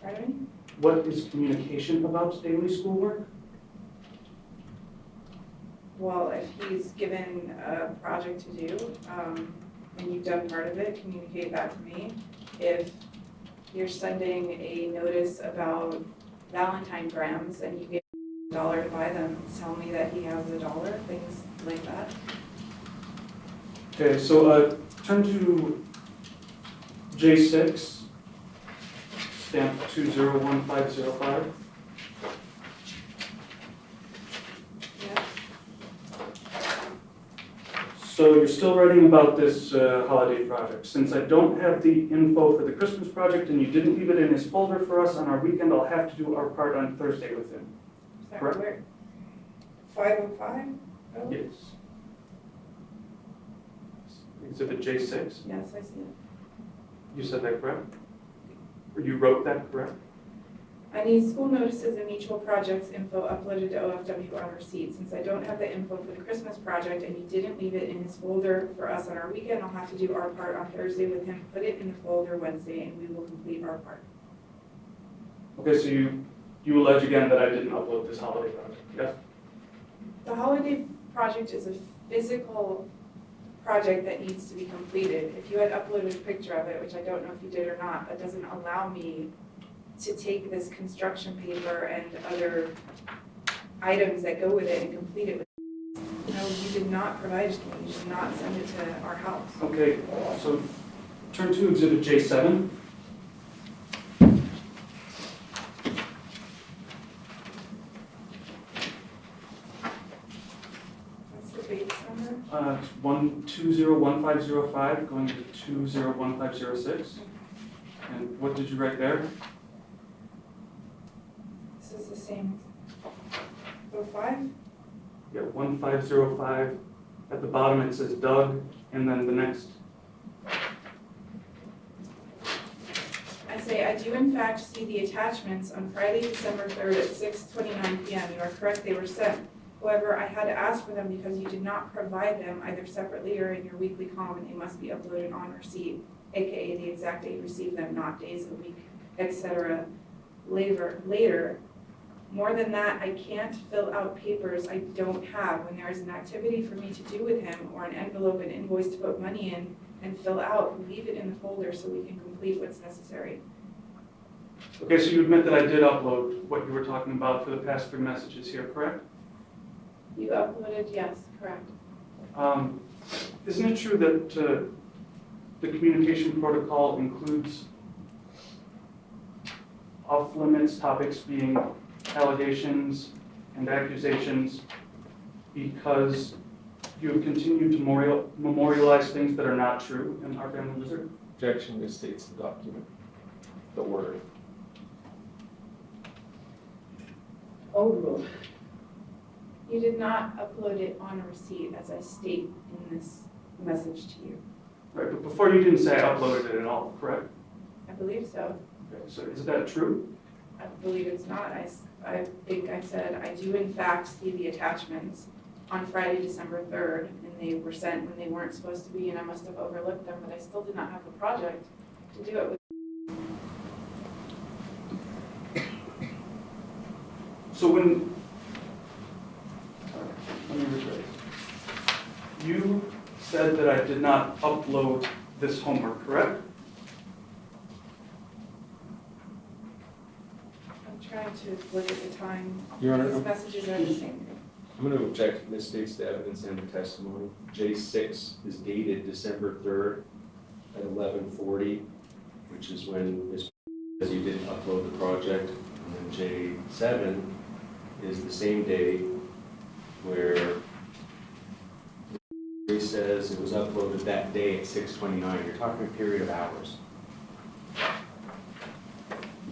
[SPEAKER 1] pardon me?
[SPEAKER 3] What is communication about daily schoolwork?
[SPEAKER 1] Well, if he's given a project to do, and you've done part of it, communicate that to me. If you're sending a notice about Valentine grams and you gave him $1 to buy them, tell me that he has $1, things like that.
[SPEAKER 3] Okay, so turn to J6, stamp 201505.
[SPEAKER 1] Yeah.
[SPEAKER 3] So you're still writing about this holiday project. Since I don't have the info for the Christmas project and you didn't leave it in his folder for us on our weekend, I'll have to do our part on Thursday with him.
[SPEAKER 1] Is that
[SPEAKER 3] Correct.
[SPEAKER 1] where? 505? Oh,
[SPEAKER 3] Yes. Exhibit J6,
[SPEAKER 1] yes, I see it.
[SPEAKER 3] you said that correct? Or you wrote that correct?
[SPEAKER 1] I need school notices and mutual projects info uploaded to OFW on receipt. Since I don't have the info for the Christmas project and you didn't leave it in his folder for us on our weekend, I'll have to do our part on Thursday with him, put it in the folder Wednesday, and we will complete our part.
[SPEAKER 3] Okay, so you allege again that I didn't upload this holiday project, yes?
[SPEAKER 1] The holiday project is a physical project that needs to be completed. If you had uploaded a picture of it, which I don't know if you did or not, that doesn't allow me to take this construction paper and other items that go with it and complete it with. No, you did not provide it to me. You did not send it to our house.
[SPEAKER 3] Okay, so turn to Exhibit J7.
[SPEAKER 1] What's the base number?
[SPEAKER 3] It's 1201505 going to 201506. And what did you write there?
[SPEAKER 1] This is the same. 05?
[SPEAKER 3] Yeah, 1505. At the bottom it says Doug, and then the next.
[SPEAKER 1] I say, I do in fact see the attachments on Friday, December 3rd at 6:29 PM. You are correct, they were sent. However, I had to ask for them because you did not provide them either separately or in your weekly column, and they must be uploaded on receipt, AKA the exact date you received them, not days a week, etc. Later. More than that, I can't fill out papers I don't have. When there is an activity for me to do with him or an envelope and invoice to put money in and fill out, leave it in the folder so we can complete what's necessary.
[SPEAKER 3] Okay, so you admit that I did upload what you were talking about for the past 3 messages here, correct?
[SPEAKER 1] You uploaded, yes, correct.
[SPEAKER 3] Isn't it true that the communication protocol includes off-limits topics being allegations and accusations because you have continued to memorialize things that are not true in our family wizard?
[SPEAKER 4] Objection misstates the document, the order.
[SPEAKER 2] Overruled.
[SPEAKER 1] You did not upload it on a receipt, as I state in this message to you.
[SPEAKER 3] Right, but before you didn't say I uploaded it at all, correct?
[SPEAKER 1] I believe so.
[SPEAKER 3] Okay, so is that true?
[SPEAKER 1] I believe it's not. I think I said, I do in fact see the attachments on Friday, December 3rd, and they were sent when they weren't supposed to be, and I must have overlooked them, but I still did not have the project to do it with.
[SPEAKER 3] So when, let me rephrase. You said that I did not upload this homework, correct?
[SPEAKER 1] I'm trying to look at the time.
[SPEAKER 4] Your Honor,
[SPEAKER 1] These messages are the same.
[SPEAKER 4] I'm going to object, misstates the evidence and the testimony. J6 is dated December 3rd at 11:40, which is when Ms. says you didn't upload the project. And then J7 is the same day where he says it was uploaded that day at 6:29. You're talking a period of hours.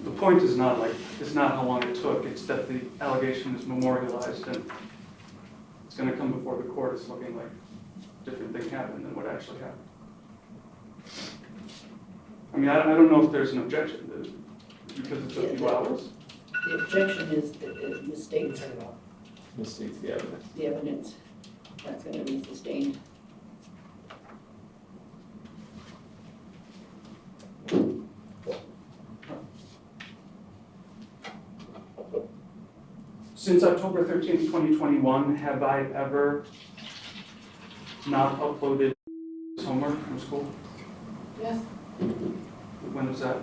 [SPEAKER 3] The point is not how long it took, it's that the allegation is memorialized and it's going to come before the court as looking like a different thing happened than what actually happened. I mean, I don't know if there's an objection because it took a few hours.
[SPEAKER 2] The objection is that it misstates
[SPEAKER 4] Misstates the evidence.
[SPEAKER 2] the evidence. That's going to be sustained.
[SPEAKER 3] Since October 13th, 2021, have I ever not uploaded this homework from school?
[SPEAKER 1] Yes,
[SPEAKER 3] When was that?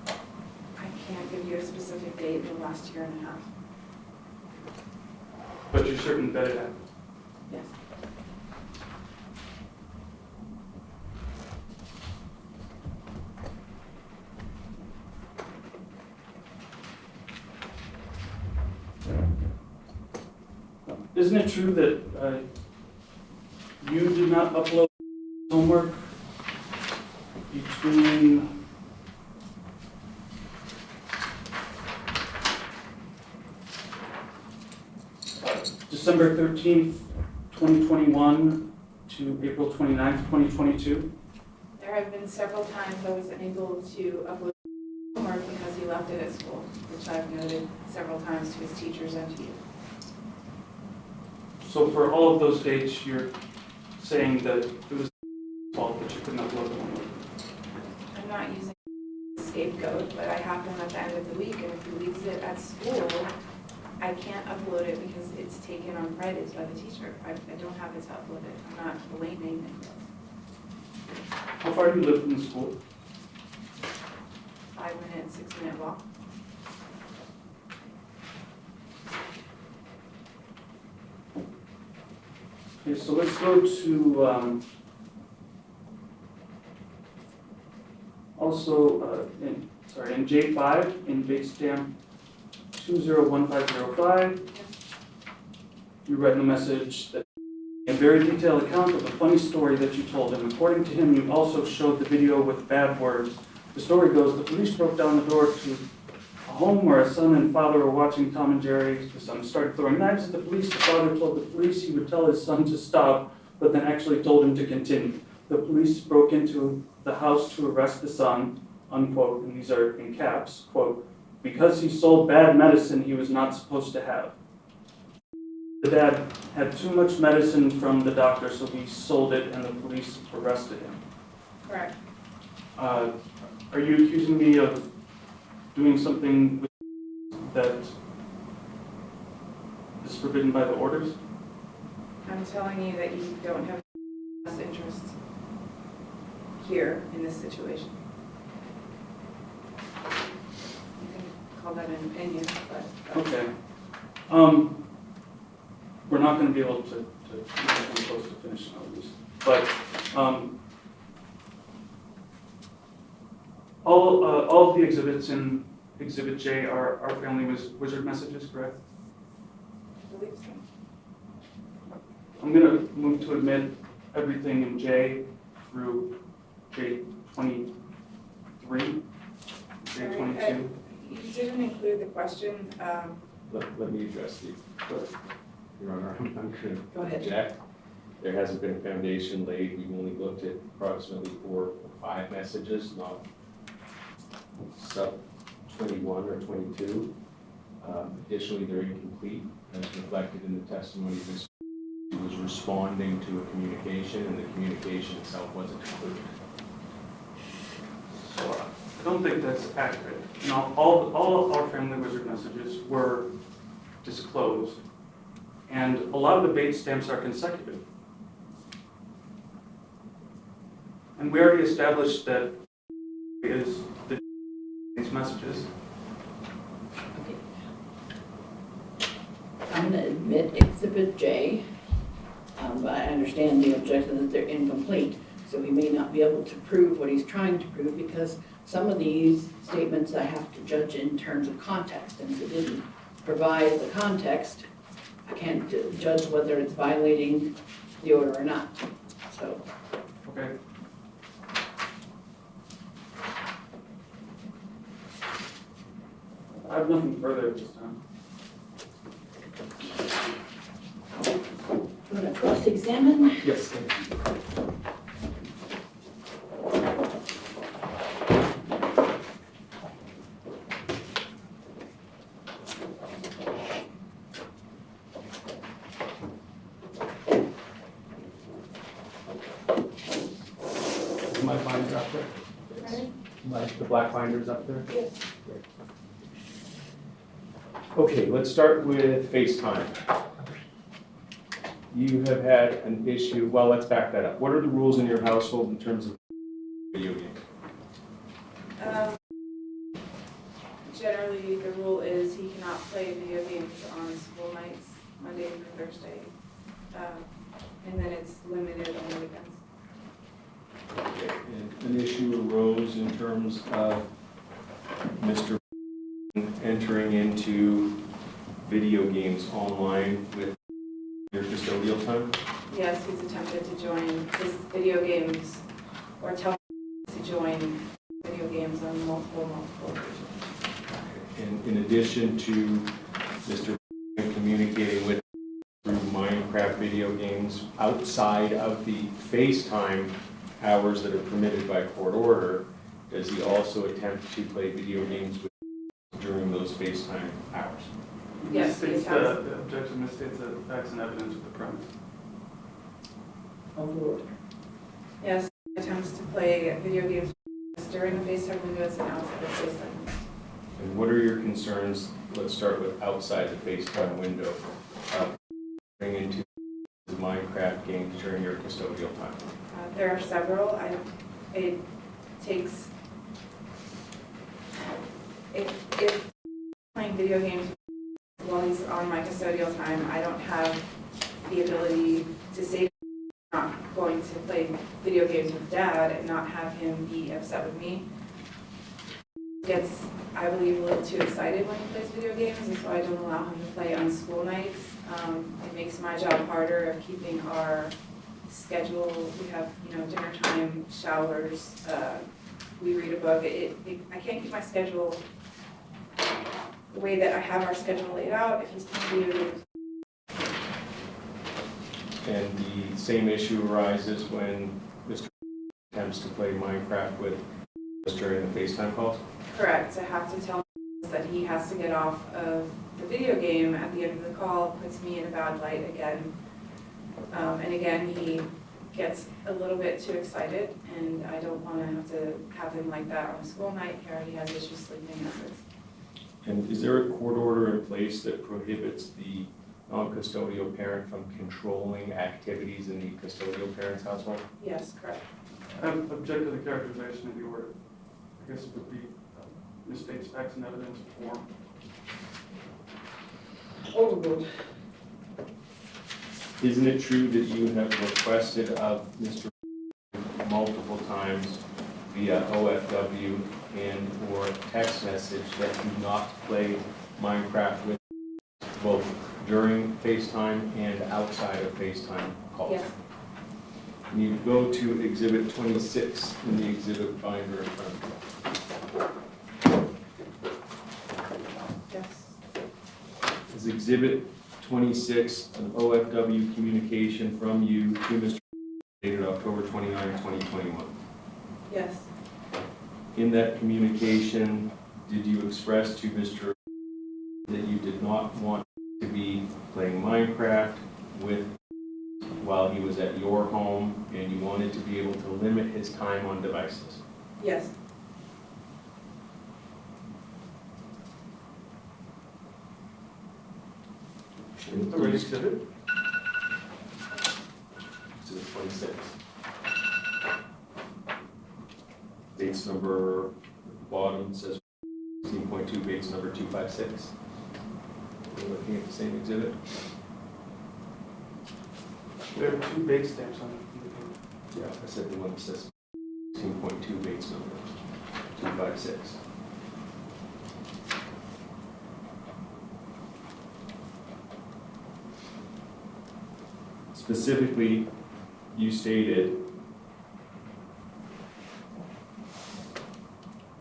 [SPEAKER 1] I can't give give you a specific date in the last year and a half.
[SPEAKER 3] But you're certain that it happened?
[SPEAKER 1] Yes.
[SPEAKER 3] Isn't it true that you did not upload homework between December 13th, 2021 to April 29th, 2022?
[SPEAKER 1] There have been several times I was unable to upload homework because he left it at school, which I've noted several times to his teachers and to you.
[SPEAKER 3] So for all of those dates, you're saying that it was fault that you couldn't upload the homework?
[SPEAKER 1] I'm not using scapegoat, but I have them at the end of the week, and if he leaves it at school, I can't upload it because it's taken on Fridays by the teacher. I don't have it to upload it. I'm not blaming it.
[SPEAKER 3] How far do you live from the school?
[SPEAKER 1] 5-minute, 6-minute walk.
[SPEAKER 3] Okay, so let's go to in J5, in date stamp 201505, you write in the message that a very detailed account of a funny story that you told him. According to him, you also showed the video with bad words. The story goes, the police broke down the door to a home where a son and father were watching Tom and Jerry. The son started throwing knives at the police. The father told the police he would tell his son to stop, but then actually told him to continue. The police broke into the house to arrest the son, unquote, and these are in caps, quote, because he sold bad medicine he was not supposed to have. The dad had too much medicine from the doctor, so he sold it and the police arrested him.
[SPEAKER 1] Correct.
[SPEAKER 3] Are you accusing me of doing something that is forbidden by the orders?
[SPEAKER 1] I'm telling you that you don't have best interest here in this situation. You can call that an opinion, but.
[SPEAKER 3] Okay. We're not going to be able to come close to finishing all these. But all of the exhibits in Exhibit J are our family wizard messages, correct?
[SPEAKER 1] I believe so.
[SPEAKER 3] I'm going to move to admit everything in J through J23, J22.
[SPEAKER 1] You didn't include the question.
[SPEAKER 4] Let me address you. Your Honor, I'm going to
[SPEAKER 2] Go ahead.
[SPEAKER 4] object. There hasn't been a foundation laid. We've only looked at approximately 4 or 5 messages, not sub 21 or 22. Additionally, they're incomplete, as reflected in the testimony. This was responding to a communication, and the communication itself wasn't completed.
[SPEAKER 3] So I don't think that's accurate. Now, all of our family wizard messages were disclosed, and a lot of the bait stamps are consecutive. And we already established that is these messages.
[SPEAKER 2] Okay. I'm going to admit Exhibit J, but I understand the objection that they're incomplete. So he may not be able to prove what he's trying to prove because some of these statements I have to judge in terms of context. And if it didn't provide the context, I can't judge whether it's violating the order or not. So.
[SPEAKER 3] Okay. I have nothing further at this time.
[SPEAKER 2] I'm going to cross-examine.
[SPEAKER 4] Yes, thank you. Is my binder up there? The black binder's up there?
[SPEAKER 1] Yes.
[SPEAKER 4] Okay, let's start with FaceTime. You have had an issue, well, let's back that up. What are the rules in your household in terms of video game?
[SPEAKER 1] Generally play video games on school nights, Monday through Thursday. And then it's limited on the weekends.
[SPEAKER 4] And an issue arose in terms of Mr. entering into video games online with your custodial time?
[SPEAKER 1] Yes, he's attempted to join his video games or tell to join video games on multiple occasions.
[SPEAKER 4] And in addition to Mr. communicating with through Minecraft video games outside of the FaceTime hours that are permitted by court order, does he also attempt to play video games with during those FaceTime hours?
[SPEAKER 1] Yes, he
[SPEAKER 3] Misstates
[SPEAKER 1] has.
[SPEAKER 3] the objection misstates the facts and evidence of the premise.
[SPEAKER 2] Overruled.
[SPEAKER 1] Yes, he attempts to play video games during the FaceTime windows and outside of FaceTime.
[SPEAKER 4] And what are your concerns? Let's start with outside the FaceTime window. Bring into the Minecraft games during your custodial time.
[SPEAKER 1] There are several. It takes, if playing video games while he's on my custodial time, I don't have the ability to say I'm not going to play video games with Dad and not have him be upset with me. He gets, I believe, a little too excited when he plays video games, and so I don't allow him to play on school nights. It makes my job harder of keeping our schedule. We have, dinner time, showers, we read a book. I can't keep my schedule the way that I have our schedule laid out if he's playing video games.
[SPEAKER 4] And the same issue arises when Mr. attempts to play Minecraft with us during the FaceTime calls?
[SPEAKER 1] Correct. I have to tell him that he has to get off of the video game at the end of the call, puts me in a bad light again. And again, he gets a little bit too excited, and I don't want to have him like that on a school night. He already has issues sleeping as is.
[SPEAKER 4] And is there a court order in place that prohibits the non-custodial parent from controlling activities in the custodial parent's household?
[SPEAKER 1] Yes, correct.
[SPEAKER 3] I object to the characterization of the order. I guess it would be misstates facts and evidence form.
[SPEAKER 2] Overruled.
[SPEAKER 4] Isn't it true that you have requested of Mr. multiple times via OFW and or text message that you not play Minecraft with both during FaceTime and outside of FaceTime calls?
[SPEAKER 1] Yes.
[SPEAKER 4] And you go to Exhibit 26 in the exhibit binder in front of you.
[SPEAKER 1] Yes.
[SPEAKER 4] Is Exhibit 26 an OFW communication from you to Mr. dated October 29, 2021?
[SPEAKER 1] Yes.
[SPEAKER 4] In that communication, did you express to Mr. that you did not want to be playing Minecraft with while he was at your home, and you wanted to be able to limit his time on devices?
[SPEAKER 1] Yes.
[SPEAKER 3] The right exhibit?
[SPEAKER 4] Exhibit 26. Bates number, at the bottom says 16.2, Bates number 256. We're looking at the same exhibit?
[SPEAKER 3] There are two bait stamps on it.
[SPEAKER 4] Yeah, I said the one that says 16.2, Bates number 256. Specifically, you stated,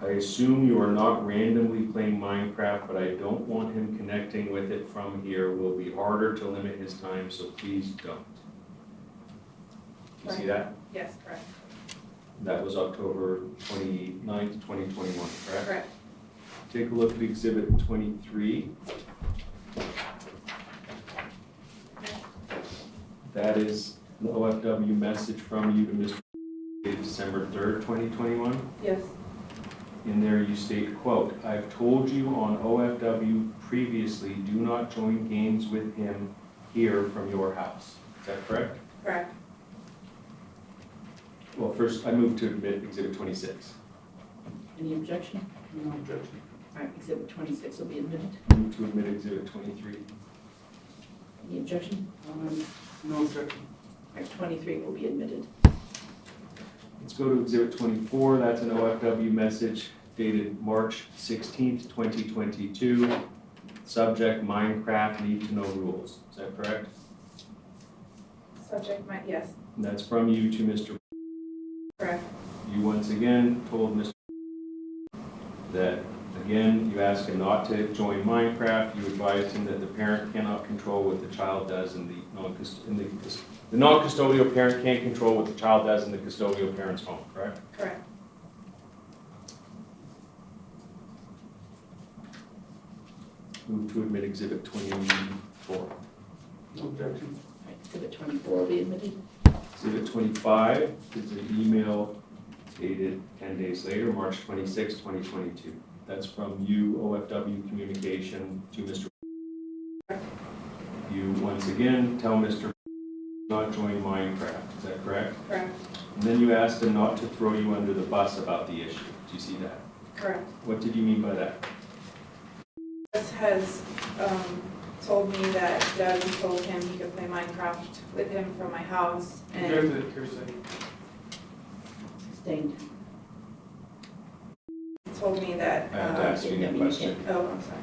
[SPEAKER 4] I assume you are not randomly playing Minecraft, but I don't want him connecting with it from here. Will be harder to limit his time, so please don't. You see that?
[SPEAKER 1] Yes, correct.
[SPEAKER 4] That was October 29th, 2021, correct?
[SPEAKER 1] Correct.
[SPEAKER 4] Take a look at Exhibit 23. That is an OFW message from you to Mr. dated December 3rd, 2021.
[SPEAKER 1] Yes.
[SPEAKER 4] In there you state, quote, I've told you on OFW previously, do not join games with him here from your house. Is that correct?
[SPEAKER 1] Correct.
[SPEAKER 4] Well, first, I move to admit Exhibit 26.
[SPEAKER 2] Any objection?
[SPEAKER 3] No objection.
[SPEAKER 2] All right, exhibit 26 will be admitted.
[SPEAKER 4] Move to admit exhibit 23.
[SPEAKER 2] Any objection?
[SPEAKER 3] No objection.
[SPEAKER 2] All right, 23 will be admitted.
[SPEAKER 4] Let's go to exhibit 24. That's an OFW message dated March 16th, 2022. Subject, Minecraft need to know rules. Is that correct?
[SPEAKER 1] Subject might, yes,
[SPEAKER 4] And that's from you to Mr.
[SPEAKER 1] correct,
[SPEAKER 4] You once again told Mr. that, again, you asked him not to join Minecraft. You advised him that the parent cannot control what the child does in the non-custodial parent can't control what the child does in the custodial parent's home, correct?
[SPEAKER 1] correct,
[SPEAKER 4] Move to admit exhibit 24.
[SPEAKER 3] No objection.
[SPEAKER 2] All right, exhibit 24 will be admitted.
[SPEAKER 4] Exhibit 25 is an email dated 10 days later, March 26, 2022. That's from you, OFW Communication, to Mr. You once again tell Mr. not join Minecraft. Is that correct?
[SPEAKER 1] correct,
[SPEAKER 4] And then you asked him not to throw you under the bus about the issue. Do you see that?
[SPEAKER 1] correct.
[SPEAKER 4] What did you mean by that?
[SPEAKER 1] This has told me that Doug told him he could play Minecraft with him from my house, and
[SPEAKER 3] Objected, hearsay.
[SPEAKER 2] Sustained.
[SPEAKER 1] told me that,
[SPEAKER 4] I have to ask you
[SPEAKER 2] yeah,
[SPEAKER 4] a
[SPEAKER 2] you
[SPEAKER 4] question.
[SPEAKER 1] oh, I'm sorry.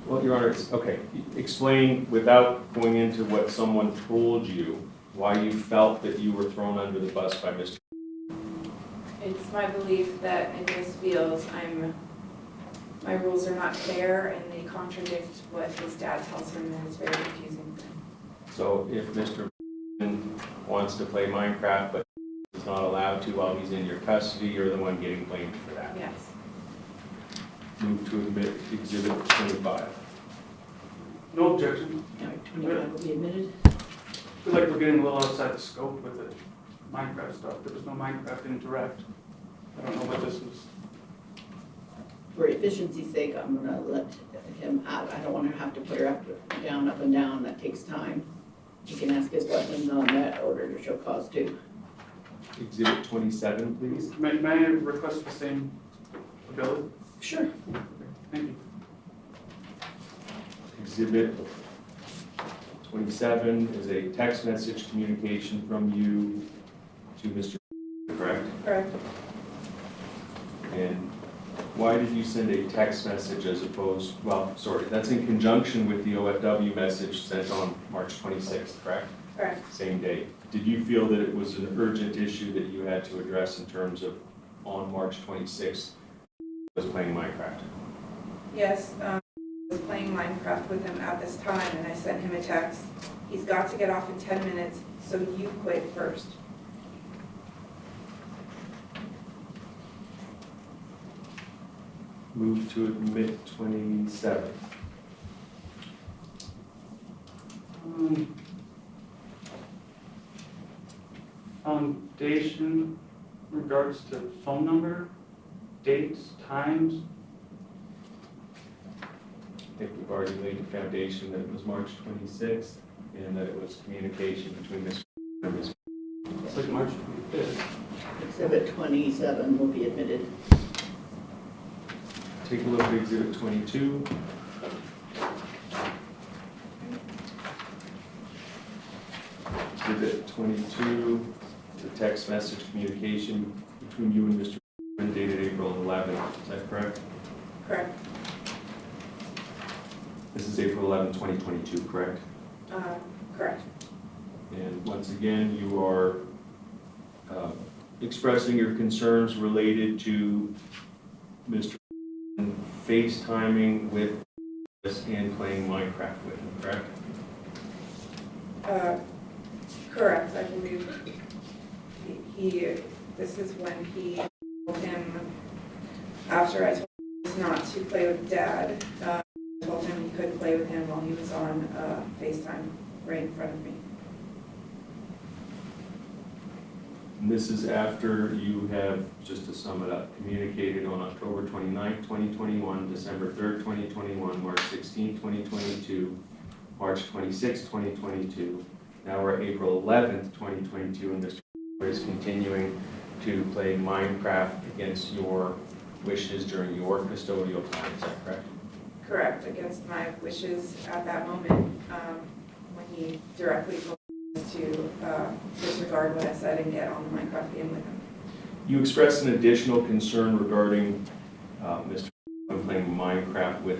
[SPEAKER 4] Well, Your Honor, it's, okay. Explain, without going into what someone told you, why you felt that you were thrown under the bus by Mr.
[SPEAKER 1] It's my belief that in his fields, my rules are not fair and they contradict what his dad tells him, and it's very confusing.
[SPEAKER 4] So if Mr. wants to play Minecraft but is not allowed to while he's in your custody, you're the one getting blamed for that.
[SPEAKER 1] Yes,
[SPEAKER 4] Move to admit exhibit 25.
[SPEAKER 3] No objection.
[SPEAKER 2] All right, 25 will be admitted.
[SPEAKER 3] I feel like we're getting a little outside the scope with the Minecraft stuff. There was no Minecraft in direct. I don't know what this was.
[SPEAKER 2] For efficiency's sake, I'm gonna let him out. I don't want to have to put her up and down. That takes time. He can ask his questions on that order to show cause too.
[SPEAKER 4] Exhibit 27, please.
[SPEAKER 3] May I request the same ability?
[SPEAKER 2] Sure.
[SPEAKER 3] Thank you.
[SPEAKER 4] Exhibit 27 is a text message communication from you to Mr. Correct?
[SPEAKER 1] correct.
[SPEAKER 4] And why did you send a text message as opposed, well, sorry, that's in conjunction with the OFW message sent on March 26th, correct?
[SPEAKER 1] Correct.
[SPEAKER 4] Same day. Did you feel that it was an urgent issue that you had to address in terms of on March 26th was playing Minecraft?
[SPEAKER 1] Yes, I was playing Minecraft with him at this time, and I sent him a text. He's got to get off in 10 minutes, so you quit first.
[SPEAKER 4] Move to admit 27.
[SPEAKER 3] Foundation regards to phone number, dates, times.
[SPEAKER 4] I think we've already laid the foundation that it was March 26th and that it was communication between Mr. and Ms.
[SPEAKER 3] It's like March 25th.
[SPEAKER 2] Exhibit 27 will be admitted.
[SPEAKER 4] Take a look at exhibit 22. Exhibit 22, it's a text message communication between you and Mr. dated April 11th. Is that correct?
[SPEAKER 1] Correct.
[SPEAKER 4] This is April 11, 2022, correct?
[SPEAKER 1] Correct.
[SPEAKER 4] And once again, you are expressing your concerns related to Mr. FaceTiming with us and playing Minecraft with him, correct?
[SPEAKER 1] Correct, I believe this is when he told him, after I told him not to play with Dad, I told him he could play with him while he was on FaceTime right in front of me.
[SPEAKER 4] And this is after you have, just to sum it up, communicated on October 29th, 2021, December 3rd, 2021, March 16th, 2022, March 26th, 2022. Now we're April 11th, 2022, and Mr. is continuing to play Minecraft against your wishes during your custodial time, is that correct?
[SPEAKER 1] Correct, against my wishes at that moment, when he directly told me to disregard what I said and get on the Minecraft game with him.
[SPEAKER 4] You expressed an additional concern regarding Mr. playing Minecraft with,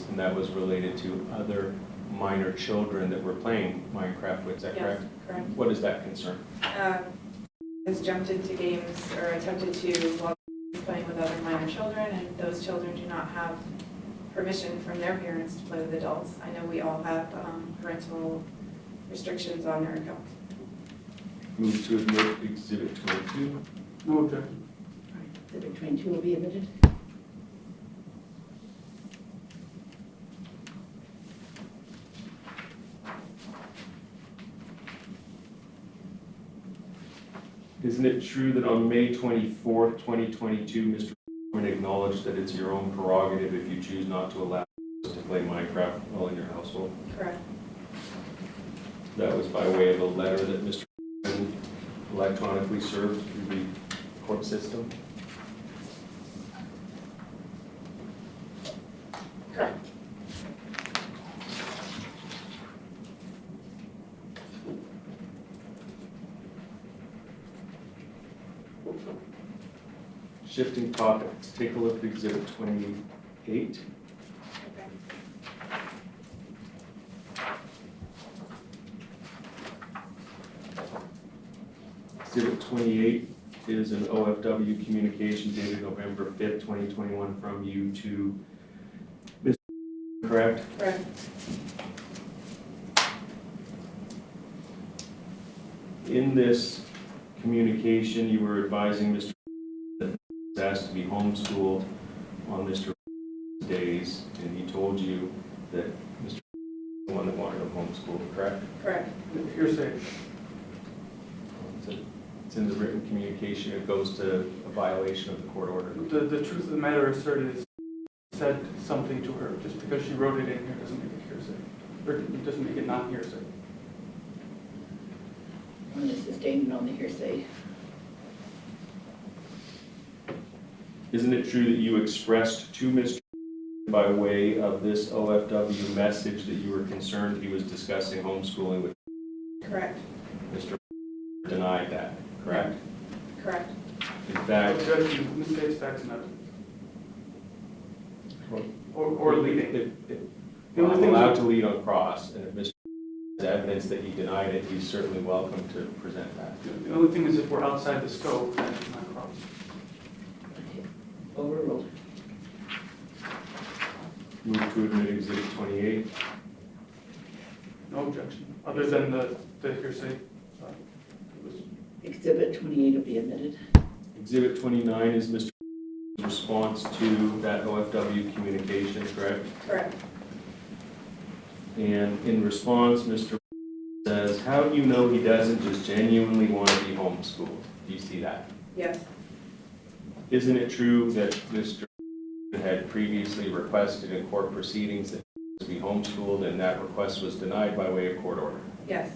[SPEAKER 4] and that was related to other minor children that were playing Minecraft with, is that correct?
[SPEAKER 1] Yes, correct.
[SPEAKER 4] What is that concern?
[SPEAKER 1] Has jumped into games or attempted to while he's playing with other minor children, and those children do not have permission from their parents to play with adults. I know we all have parental restrictions on our accounts.
[SPEAKER 4] Move to admit Exhibit 22.
[SPEAKER 3] No objection.
[SPEAKER 2] Exhibit 22 will be admitted.
[SPEAKER 4] Isn't it true that on May 24th, 2022, Mr. acknowledged that it's your own prerogative if you choose not to allow us to play Minecraft while in your household?
[SPEAKER 1] Correct.
[SPEAKER 4] That was by way of a letter that Mr. electronically served through the court system?
[SPEAKER 1] Correct.
[SPEAKER 4] Shifting topics, take a look at Exhibit 28.
[SPEAKER 1] Okay.
[SPEAKER 4] Exhibit 28 is an OFW communication dated November 5th, 2021 from you to Mr. Correct?
[SPEAKER 1] Correct.
[SPEAKER 4] In this communication, you were advising Mr. that he was asked to be homeschooled on Mr. days, and he told you that Mr. was the one that wanted him homeschooled, correct?
[SPEAKER 1] Correct.
[SPEAKER 3] Hearsay.
[SPEAKER 4] It's in the written communication, it goes to a violation of the court order.
[SPEAKER 3] The truth of the matter asserted is said something to her. Just because she wrote it in here doesn't make it hearsay. Or it doesn't make it not hearsay.
[SPEAKER 2] Only sustained on the hearsay.
[SPEAKER 4] Isn't it true that you expressed to Mr. by way of this OFW message that you were concerned he was discussing homeschooling with
[SPEAKER 1] Correct.
[SPEAKER 4] Mr. denied that, correct?
[SPEAKER 1] Correct.
[SPEAKER 4] In fact,
[SPEAKER 3] Objection, misstates facts and evidence. Or leading. The only
[SPEAKER 4] I'm
[SPEAKER 3] thing
[SPEAKER 4] allowed
[SPEAKER 3] is-
[SPEAKER 4] to lead on cross, and if Mr. has evidence that he denied it, he's certainly welcome to present that.
[SPEAKER 3] The only thing is if we're outside the scope, then it's not cross.
[SPEAKER 2] Okay. Overruled.
[SPEAKER 4] Move to admit Exhibit 28.
[SPEAKER 3] No objection, other than the hearsay. It was
[SPEAKER 2] Exhibit 28 will be admitted.
[SPEAKER 4] Exhibit 29 is Mr. response to that OFW communication, correct?
[SPEAKER 1] Correct.
[SPEAKER 4] And in response, Mr. says, how do you know he doesn't just genuinely want to be homeschooled? Do you see that?
[SPEAKER 1] Yes.
[SPEAKER 4] Isn't it true that Mr. had previously requested in court proceedings that he be homeschooled, and that request was denied by way of court order?
[SPEAKER 1] Yes.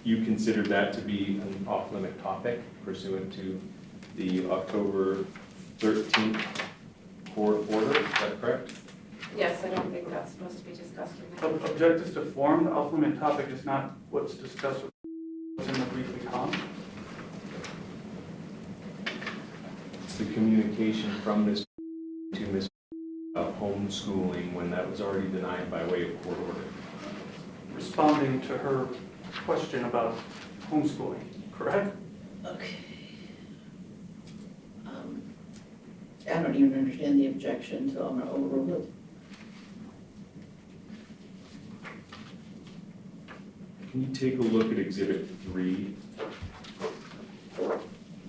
[SPEAKER 4] You considered that to be an off-limit topic pursuant to the October 13th court order, is that correct?
[SPEAKER 1] Yes, I don't think that's supposed to be discussed in there.
[SPEAKER 3] objectives to form, the off-limit topic is not what's discussed, what's in the briefing column.
[SPEAKER 4] It's the communication from Mr. to Mr. Homeschooling when that was already denied by way of court order.
[SPEAKER 3] Responding to her question about homeschooling, correct?
[SPEAKER 2] Okay. I don't even understand the objection, so I'm going to overrule it.
[SPEAKER 4] Can you take a look at Exhibit 3?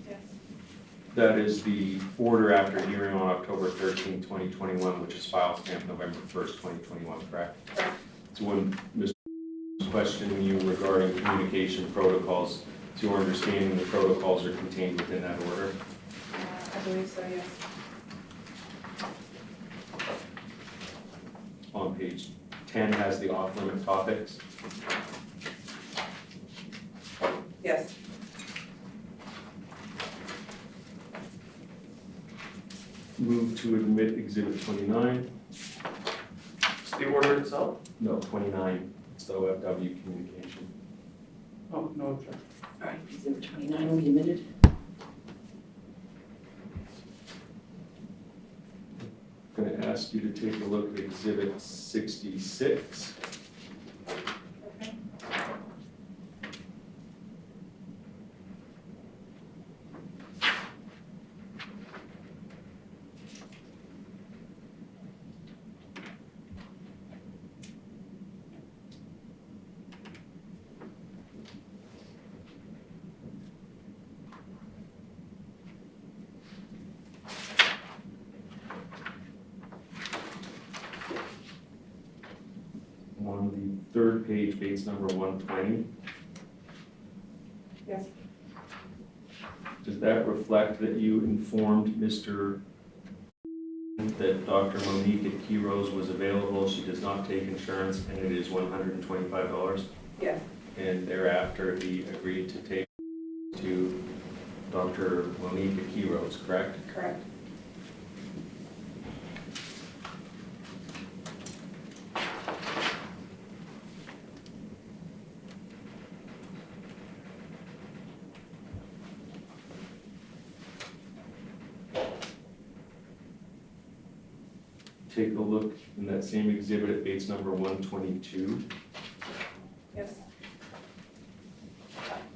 [SPEAKER 1] Yes.
[SPEAKER 4] That is the order after hearing on October 13, 2021, which is file stamped November 1st, 2021, correct?
[SPEAKER 1] Correct.
[SPEAKER 4] So when Mr. was questioning you regarding communication protocols, to your understanding the protocols are contained within that order?
[SPEAKER 1] I believe so, yes.
[SPEAKER 4] On page 10 has the off-limit topics.
[SPEAKER 1] Yes.
[SPEAKER 4] move to admit Exhibit 29.
[SPEAKER 3] It's the order itself?
[SPEAKER 4] No, 29. It's the OFW communication.
[SPEAKER 3] Oh, no objection.
[SPEAKER 2] All right, exhibit 29 will be admitted.
[SPEAKER 4] I'm going to ask you to take a look at Exhibit 66.
[SPEAKER 1] Okay.
[SPEAKER 4] On the third page, base number 120.
[SPEAKER 1] Yes,
[SPEAKER 4] Does that reflect that you informed Mr. that Dr. Monique at Key Rose was available? She does not take insurance and it is $125.
[SPEAKER 1] yes,
[SPEAKER 4] And thereafter, he agreed to take to Dr. Monique at Key Rose, correct?
[SPEAKER 1] correct.
[SPEAKER 4] Take a look in that same exhibit at base number 122.
[SPEAKER 1] Yes,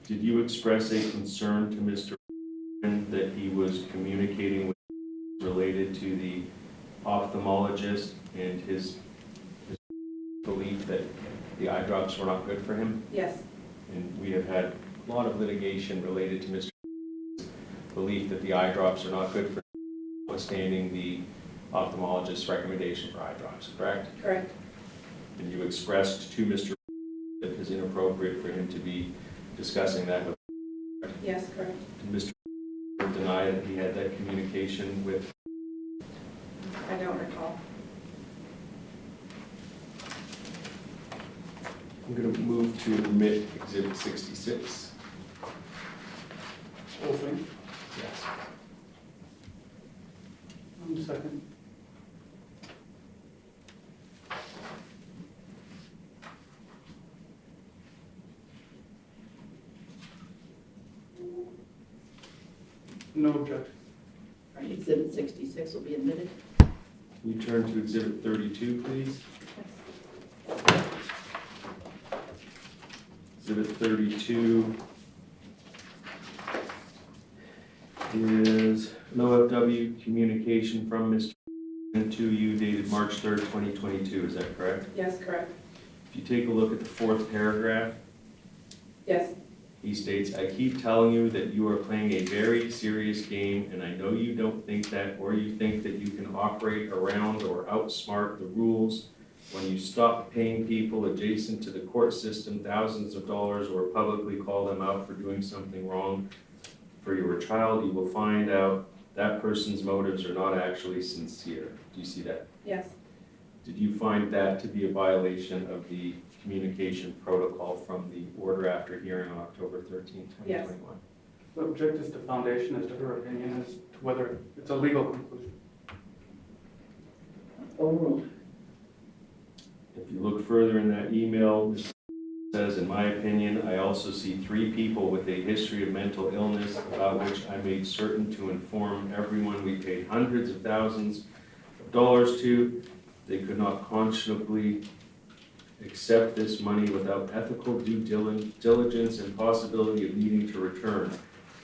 [SPEAKER 4] Did you express a concern to Mr. that he was communicating with related to the ophthalmologist and his belief that the eye drops were not good for him?
[SPEAKER 1] yes,
[SPEAKER 4] And we have had a lot of litigation related to Mr. belief that the eye drops are not good for him, notwithstanding the ophthalmologist's recommendation for eye drops, correct?
[SPEAKER 1] correct.
[SPEAKER 4] And you expressed to Mr. that it is inappropriate for him to be discussing that with.
[SPEAKER 1] Yes, correct.
[SPEAKER 4] Did Mr. deny that he had that communication with?
[SPEAKER 1] I don't recall.
[SPEAKER 4] I'm going to move to admit Exhibit 66.
[SPEAKER 3] Whole thing?
[SPEAKER 4] Yes.
[SPEAKER 3] Second. No objection.
[SPEAKER 2] All right, exhibit 66 will be admitted.
[SPEAKER 4] Can you turn to Exhibit 32, please? Exhibit 32 is an OFW communication from Mr. to you dated March 3rd, 2022. Is that correct?
[SPEAKER 1] Yes, correct.
[SPEAKER 4] If you take a look at the fourth paragraph,
[SPEAKER 1] Yes,
[SPEAKER 4] he states, "I keep telling you that you are playing a very serious game, and I know you don't think that, or you think that you can operate around or outsmart the rules. When you stop paying people adjacent to the court system thousands of dollars or publicly call them out for doing something wrong for your child, you will find out that person's motives are not actually sincere." Do you see that?
[SPEAKER 1] yes,
[SPEAKER 4] Did you find that to be a violation of the communication protocol from the order after hearing on October 13th, 2021?
[SPEAKER 3] The object is the foundation as to her opinion as to whether it's a legal conclusion.
[SPEAKER 2] Overruled.
[SPEAKER 4] If you look further in that email, it says, "In my opinion, I also see 3 people with a history of mental illness about which I made certain to inform everyone we paid hundreds of thousands of dollars to. They could not conscionably accept this money without ethical due diligence and possibility of needing to return.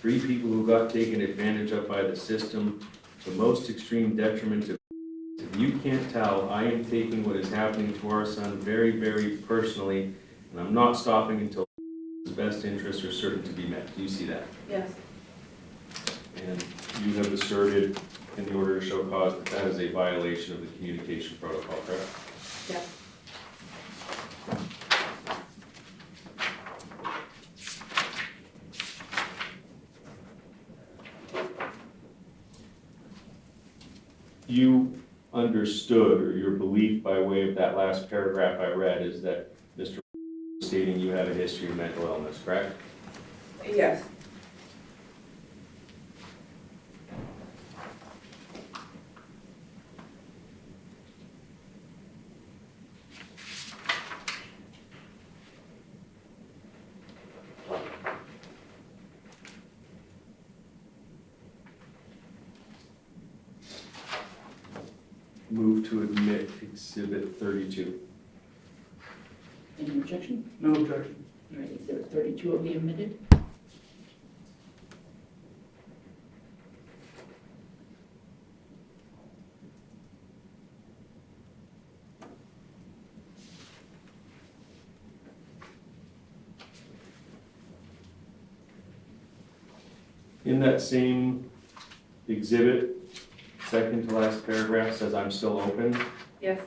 [SPEAKER 4] 3 people who got taken advantage of by the system to most extreme detriment of. If you can't tell, I am taking what is happening to our son very, very personally, and I'm not stopping until his best interests are certain to be met." Do you see that?
[SPEAKER 1] yes,
[SPEAKER 4] And you have asserted in the order to show cause that that is a violation of the communication protocol, correct?
[SPEAKER 1] yes,
[SPEAKER 4] You understood, or your belief by way of that last paragraph I read, is that Mr. stating you have a history of mental illness, correct?
[SPEAKER 1] yes,
[SPEAKER 4] Move to admit Exhibit 32.
[SPEAKER 2] Any objection?
[SPEAKER 3] No objection.
[SPEAKER 2] All right, Exhibit 32 will be omitted.
[SPEAKER 4] In that same exhibit, second to last paragraph says, "I'm still open."
[SPEAKER 1] Yes,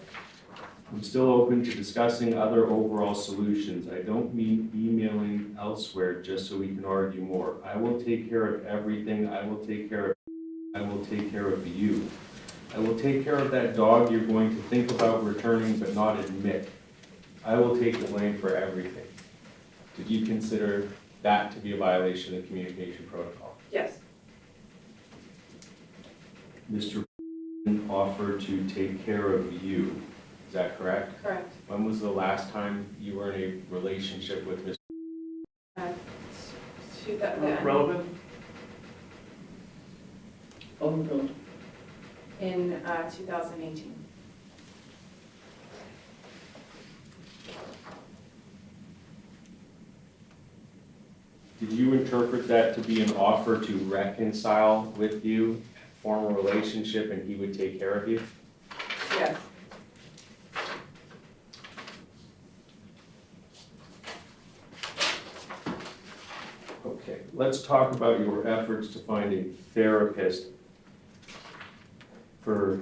[SPEAKER 4] I'm still open to discussing other overall solutions. I don't mean emailing elsewhere just so we can argue more. I will take care of everything. I will take care of you. I will take care of that dog you're going to think about returning but not admit. I will take the blame for everything. Did you consider that to be a violation of the communication protocol?
[SPEAKER 1] yes,
[SPEAKER 4] Mr. offered to take care of you. Is that correct?
[SPEAKER 1] correct.
[SPEAKER 4] When was the last time you were in a relationship with Mr.?
[SPEAKER 1] To the
[SPEAKER 3] Relevant?
[SPEAKER 2] Overruled.
[SPEAKER 1] in 2018.
[SPEAKER 4] Did you interpret that to be an offer to reconcile with you, form a relationship, and he would take care of you?
[SPEAKER 1] Yes,
[SPEAKER 4] Okay, let's talk about your efforts to find a therapist for,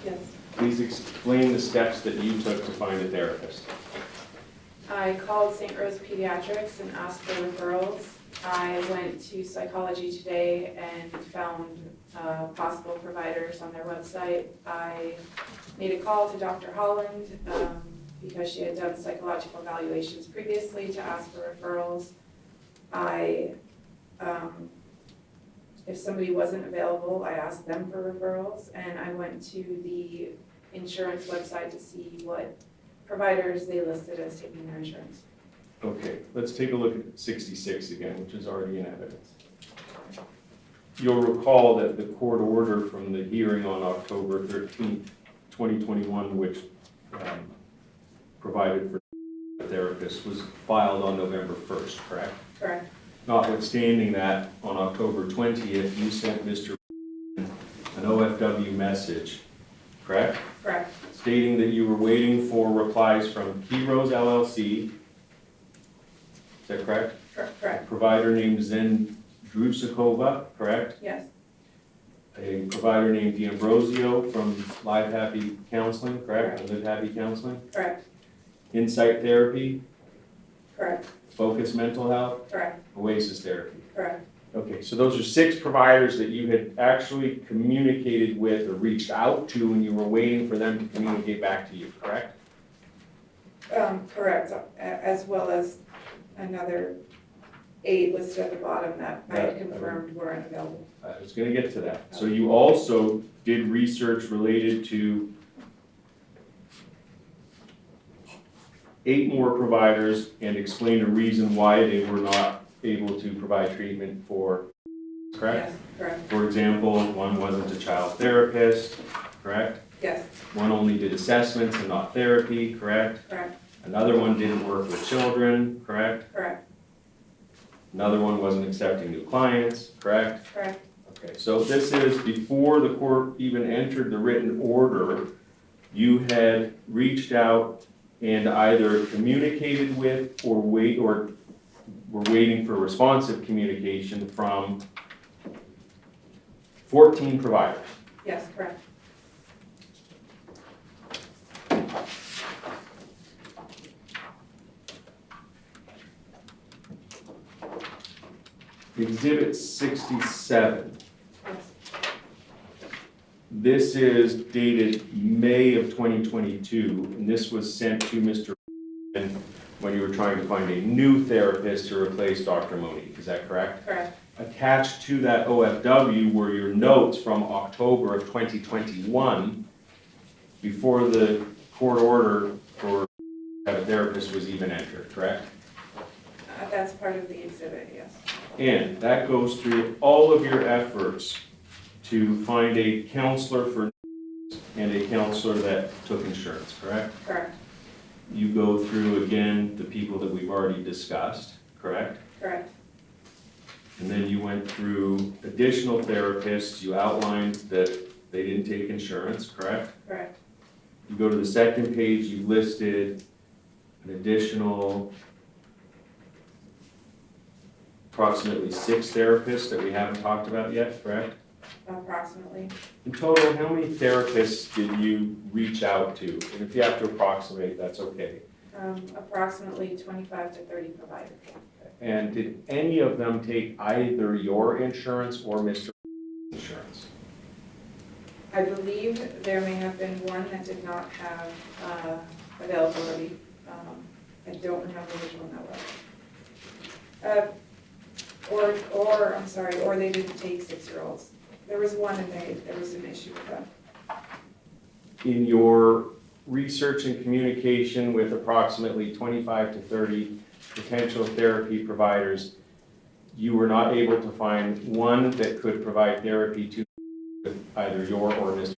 [SPEAKER 1] yes.
[SPEAKER 4] please explain the steps that you took to find a therapist.
[SPEAKER 1] I called St. Rose Pediatrics and asked for referrals. I went to Psychology Today and found possible providers on their website. I made a call to Dr. Holland because she had done psychological evaluations previously to ask for referrals. If somebody wasn't available, I asked them for referrals, and I went to the insurance website to see what providers they listed as taking their insurance.
[SPEAKER 4] Okay, let's take a look at 66 again, which is already in evidence. You'll recall that the court order from the hearing on October 13th, 2021, which provided for a therapist, was filed on November 1st, correct?
[SPEAKER 1] Correct,
[SPEAKER 4] Notwithstanding that, on October 20th, you sent Mr. an OFW message, correct?
[SPEAKER 1] correct,
[SPEAKER 4] Stating that you were waiting for replies from Heroes LLC. Is that correct?
[SPEAKER 1] correct,
[SPEAKER 4] Provider named Zen Drusakova, correct?
[SPEAKER 1] yes,
[SPEAKER 4] A provider named D'Ambrosio from Live Happy Counseling, correct? And Live Happy Counseling.
[SPEAKER 1] correct,
[SPEAKER 4] Insight Therapy,
[SPEAKER 1] correct,
[SPEAKER 4] Focus Mental Health,
[SPEAKER 1] correct,
[SPEAKER 4] Oasis Therapy.
[SPEAKER 1] correct,
[SPEAKER 4] Okay, so those are 6 providers that you had actually communicated with or reached out to and you were waiting for them to communicate back to you, correct?
[SPEAKER 1] correct, as well as another 8 listed at the bottom that I had confirmed weren't available.
[SPEAKER 4] I was gonna get to that. So you also did research related to 8 more providers and explained a reason why they were not able to provide treatment for, correct?
[SPEAKER 1] Yes, correct,
[SPEAKER 4] For example, one wasn't a child therapist, correct?
[SPEAKER 1] yes,
[SPEAKER 4] One only did assessments and not therapy, correct?
[SPEAKER 1] correct,
[SPEAKER 4] Another one didn't work with children, correct?
[SPEAKER 1] correct,
[SPEAKER 4] Another one wasn't accepting new clients, correct?
[SPEAKER 1] correct,
[SPEAKER 4] Okay, so this is before the court even entered the written order, you had reached out and either communicated with or were waiting for responsive communication from 14 providers.
[SPEAKER 1] yes, correct,
[SPEAKER 4] Exhibit 67.
[SPEAKER 1] yes,
[SPEAKER 4] This is dated May of 2022, and this was sent to Mr. when you were trying to find a new therapist to replace Dr. Monique. Is that correct?
[SPEAKER 1] correct,
[SPEAKER 4] Attached to that OFW were your notes from October of 2021, before the court order for a therapist was even entered, correct?
[SPEAKER 1] that's part of the exhibit, yes,
[SPEAKER 4] And that goes through all of your efforts to find a counselor for and a counselor that took insurance, correct?
[SPEAKER 1] Correct,
[SPEAKER 4] You go through again the people that we've already discussed, correct?
[SPEAKER 1] correct,
[SPEAKER 4] And then you went through additional therapists, you outlined that they didn't take insurance, correct?
[SPEAKER 1] correct,
[SPEAKER 4] You go to the second page, you listed an additional approximately 6 therapists that we haven't talked about yet, correct?
[SPEAKER 1] approximately.
[SPEAKER 4] In total, how many therapists did you reach out to? And if you have to approximate, that's okay.
[SPEAKER 1] Approximately 25 to 30 providers.
[SPEAKER 4] And did any of them take either your insurance or Mr. insurance?
[SPEAKER 1] I believe there may have been one that did not have availability. I don't remember which one that was. Or they didn't take 6-year-olds. There was one and there was an issue with them.
[SPEAKER 4] In your research and communication with approximately 25 to 30 potential therapy providers, you were not able to find one that could provide therapy to with either your or Mr.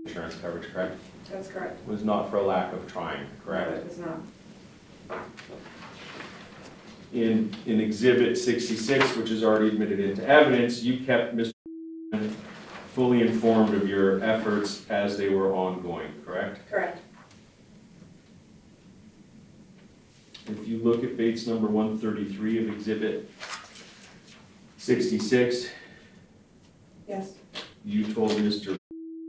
[SPEAKER 4] insurance coverage, correct?
[SPEAKER 1] That's correct.
[SPEAKER 4] It was not for a lack of trying,
[SPEAKER 1] No,
[SPEAKER 4] correct?
[SPEAKER 1] it was not.
[SPEAKER 4] In Exhibit 66, which is already admitted into evidence, you kept Mr. fully informed of your efforts as they were ongoing, correct?
[SPEAKER 1] Correct.
[SPEAKER 4] If you look at Bates number 133 of Exhibit 66,
[SPEAKER 1] Yes,
[SPEAKER 4] you told Mr.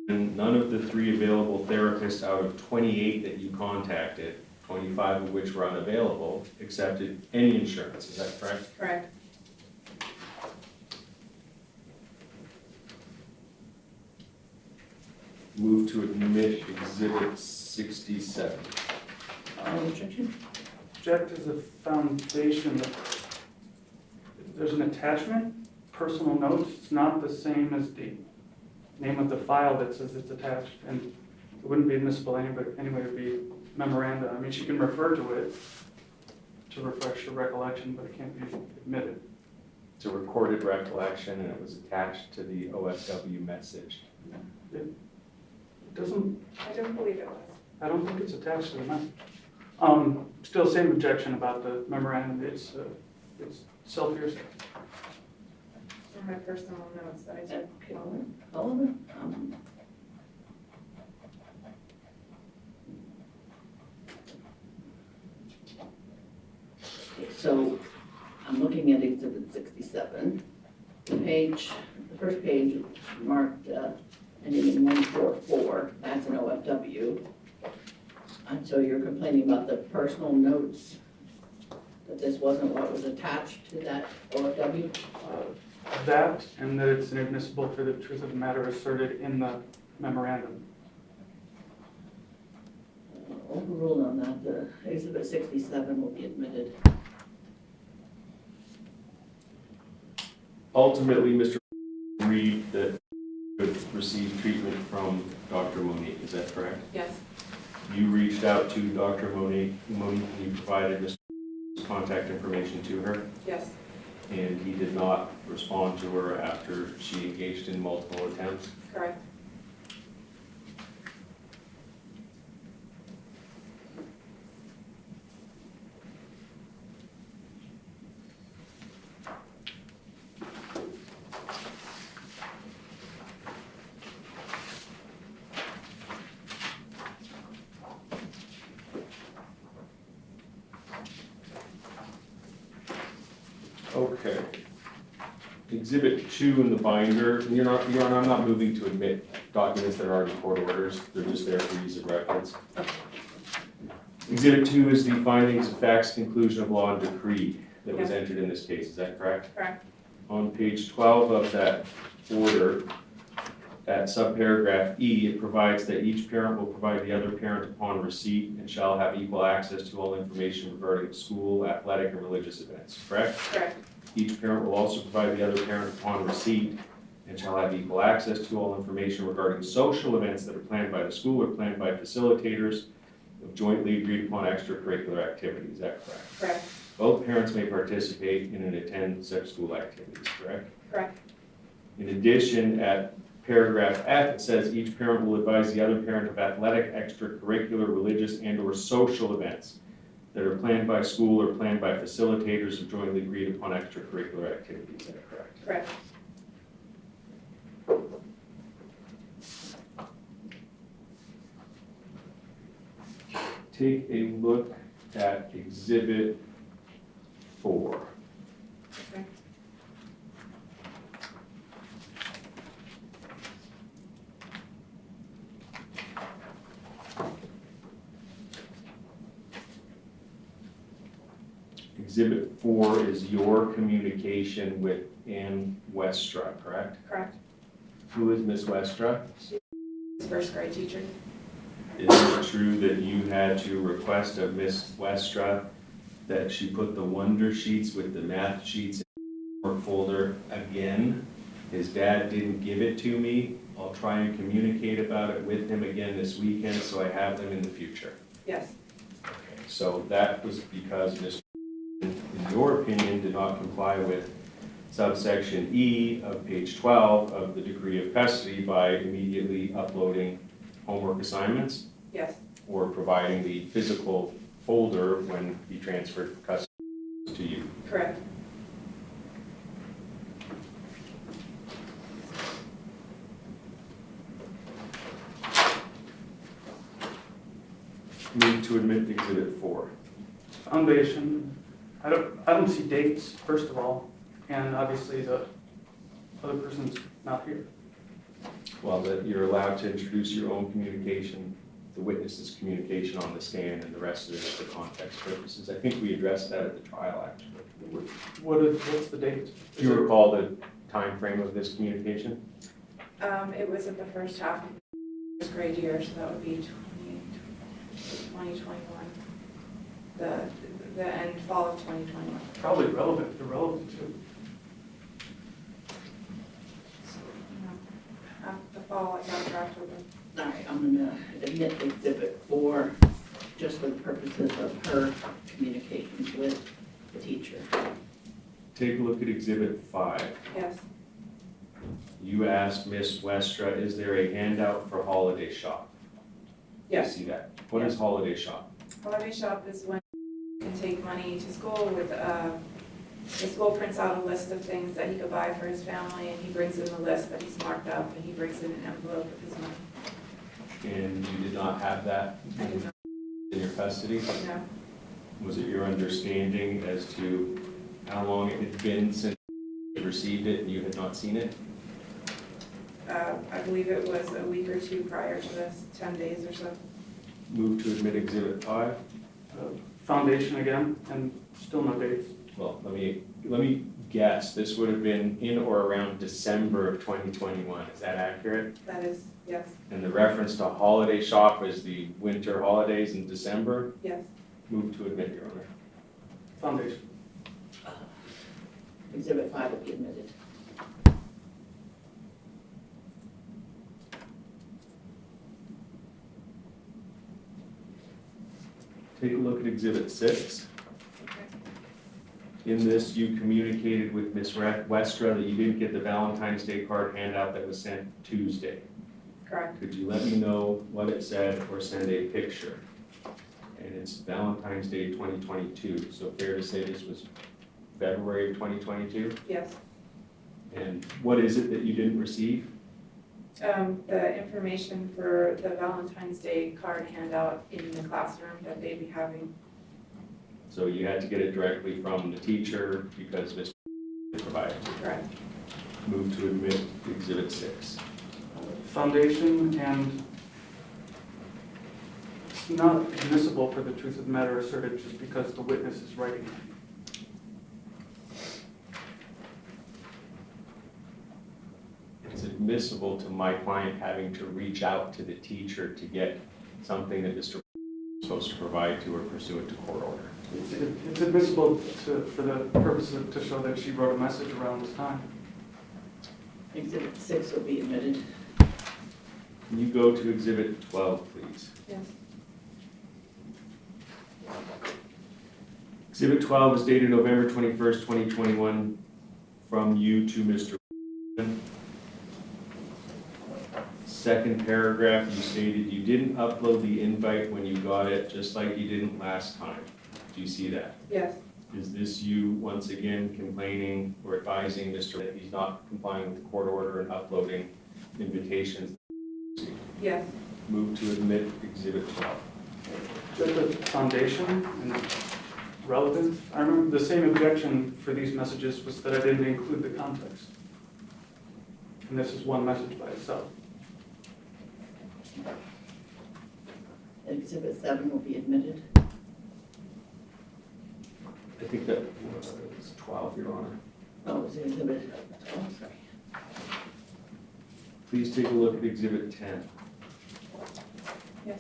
[SPEAKER 4] none of the 3 available therapists out of 28 that you contacted, 25 of which were unavailable, accepted any insurance, is that correct?
[SPEAKER 1] correct.
[SPEAKER 4] Move to admit Exhibit 67.
[SPEAKER 2] Objection?
[SPEAKER 3] Object is a foundation. There's an attachment, personal notes. It's not the same as the name of the file that says it's attached, and it wouldn't be admissible anyway. It'd be memoranda. I mean, she can refer to it to refresh her recollection, but it can't be admitted.
[SPEAKER 4] It's a recorded recollection, and it was attached to the OFW message.
[SPEAKER 3] It doesn't.
[SPEAKER 1] I don't believe it was.
[SPEAKER 3] I don't think it's attached to the map. Still same objection about the memorandum. It's self-hearsay.
[SPEAKER 1] From my personal notes that I took.
[SPEAKER 2] Oliver? So I'm looking at Exhibit 67. The first page marked ending in 144, that's an OFW. And so you're complaining about the personal notes, that this wasn't what was attached to that OFW?
[SPEAKER 3] That, and that it's inadmissible for the truth of the matter asserted in the memorandum.
[SPEAKER 2] Overruled on that, the Exhibit 67 will be admitted.
[SPEAKER 4] Ultimately, Mr. agreed that could receive treatment from Dr. Monique, is that correct?
[SPEAKER 1] Yes,
[SPEAKER 4] You reached out to Dr. Monique, you provided Mr. contact information to her,
[SPEAKER 1] yes,
[SPEAKER 4] and he did not respond to her after she engaged in multiple attempts.
[SPEAKER 1] correct.
[SPEAKER 4] Okay. Exhibit 2 in the binder, Your Honor, I'm not moving to admit documents that are already court orders, they're just there for use of reference. Exhibit 2 is the findings of facts, conclusion of law, and decree that was
[SPEAKER 1] Yes.
[SPEAKER 4] entered in this case, is that correct?
[SPEAKER 1] Correct.
[SPEAKER 4] On page 12 of that order, at subparagraph E, it provides that each parent will provide the other parent upon receipt and shall have equal access to all information regarding school, athletic, and religious events, correct?
[SPEAKER 1] Correct.
[SPEAKER 4] Each parent will also provide the other parent upon receipt and shall have equal access to all information regarding social events that are planned by the school or planned by facilitators of jointly agreed upon extracurricular activities, is that correct?
[SPEAKER 1] Correct.
[SPEAKER 4] Both parents may participate in and attend such school activities, correct?
[SPEAKER 1] Correct.
[SPEAKER 4] In addition, at paragraph F, it says each parent will advise the other parent of athletic, extracurricular, religious, and/or social events that are planned by school or planned by facilitators or jointly agreed upon extracurricular activities. Is that correct?
[SPEAKER 1] Correct.
[SPEAKER 4] Take a look at Exhibit 4.
[SPEAKER 1] Okay.
[SPEAKER 4] Exhibit 4 is your communication with Ann Westra, correct?
[SPEAKER 1] Correct.
[SPEAKER 4] Who is Miss Westra?
[SPEAKER 1] First grade teacher.
[SPEAKER 4] Is it true that you had to request of Miss Westra that she put the wonder sheets with the math sheets in the work folder again? His dad didn't give it to me. I'll try and communicate about it with him again this weekend so I have them in the future.
[SPEAKER 1] Yes.
[SPEAKER 4] So that was because Ms. in your opinion, did not comply with subsection E of page 12 of the decree of custody by immediately uploading homework assignments
[SPEAKER 1] Yes.
[SPEAKER 4] or providing the physical folder when he transferred custody to you.
[SPEAKER 1] Correct.
[SPEAKER 4] Move to admit Exhibit 4.
[SPEAKER 3] Foundation, I don't see dates, first of all, and obviously the other person's not here.
[SPEAKER 4] Well, that you're allowed to introduce your own communication, the witness's communication on the stand, and the rest of it is for context purposes. I think we addressed that at the trial, actually.
[SPEAKER 3] What's the date?
[SPEAKER 4] Do you recall the time frame of this communication?
[SPEAKER 1] It was in the first half of the first grade year, so that would be 2021. The end, fall of 2021.
[SPEAKER 3] Probably irrelevant too.
[SPEAKER 1] The fall, it's after October.
[SPEAKER 2] All right, I'm gonna admit Exhibit 4, just for the purposes of her communications with the teacher.
[SPEAKER 4] Take a look at Exhibit 5.
[SPEAKER 1] Yes.
[SPEAKER 4] You asked Miss Westra, is there a handout for holiday shop?
[SPEAKER 1] Yes.
[SPEAKER 4] See that? What is holiday shop?
[SPEAKER 1] Holiday shop is when you can take money to school with, the school prints out a list of things that he could buy for his family, and he brings in the list that he's marked up, and he brings in an envelope with his money.
[SPEAKER 4] And you did not have that
[SPEAKER 1] I did not
[SPEAKER 4] in your custody?
[SPEAKER 1] know.
[SPEAKER 4] Was it your understanding as to how long it had been since you received it and you had not seen it?
[SPEAKER 1] I believe it was a week or two prior to this, 10 days or so.
[SPEAKER 4] Move to admit Exhibit 5.
[SPEAKER 3] Foundation again, and still no dates.
[SPEAKER 4] Well, let me guess, this would have been in or around December of 2021. Is that accurate?
[SPEAKER 1] That is, yes,
[SPEAKER 4] And the reference to holiday shop was the winter holidays in December?
[SPEAKER 1] yes.
[SPEAKER 4] Move to admit, Your Honor.
[SPEAKER 3] Foundation.
[SPEAKER 2] Exhibit 5 will be admitted.
[SPEAKER 4] Take a look at Exhibit 6. In this, you communicated with Ms. Westra that you didn't get the Valentine's Day card handout that was sent Tuesday.
[SPEAKER 1] Correct.
[SPEAKER 4] Could you let me know what it said or send a picture? And it's Valentine's Day 2022, so fair to say this was February of 2022?
[SPEAKER 1] Yes.
[SPEAKER 4] And what is it that you didn't receive?
[SPEAKER 1] The information for the Valentine's Day card handout in the classroom that they'd be having.
[SPEAKER 4] So you had to get it directly from the teacher because Ms. provided.
[SPEAKER 1] Correct.
[SPEAKER 4] Move to admit Exhibit 6.
[SPEAKER 3] Foundation, and it's not admissible for the truth of the matter asserted just because the witness is writing it.
[SPEAKER 4] It's admissible to my client having to reach out to the teacher to get something that Mr. is supposed to provide to her pursuant to court order.
[SPEAKER 3] It's admissible for the purpose to show that she wrote a message around this time.
[SPEAKER 2] Exhibit 6 will be admitted.
[SPEAKER 4] Can you go to Exhibit 12, please?
[SPEAKER 1] Yes.
[SPEAKER 4] Exhibit 12 is dated November 21st, 2021, from you to Mr. second paragraph, you stated you didn't upload the invite when you got it, just like you didn't last time. Do you see that?
[SPEAKER 1] Yes,
[SPEAKER 4] Is this you once again complaining or advising Mr. that he's not complying with the court order and uploading invitations?
[SPEAKER 1] yes,
[SPEAKER 4] Move to admit Exhibit 12.
[SPEAKER 3] Just the foundation and relevance. I remember the same objection for these messages was that I didn't include the context. And this is one message by itself.
[SPEAKER 2] Exhibit 7 will be admitted.
[SPEAKER 4] I think that was 12, Your Honor.
[SPEAKER 2] Oh, it's exhibit, oh, sorry.
[SPEAKER 4] Please take a look at Exhibit 10.
[SPEAKER 1] yes,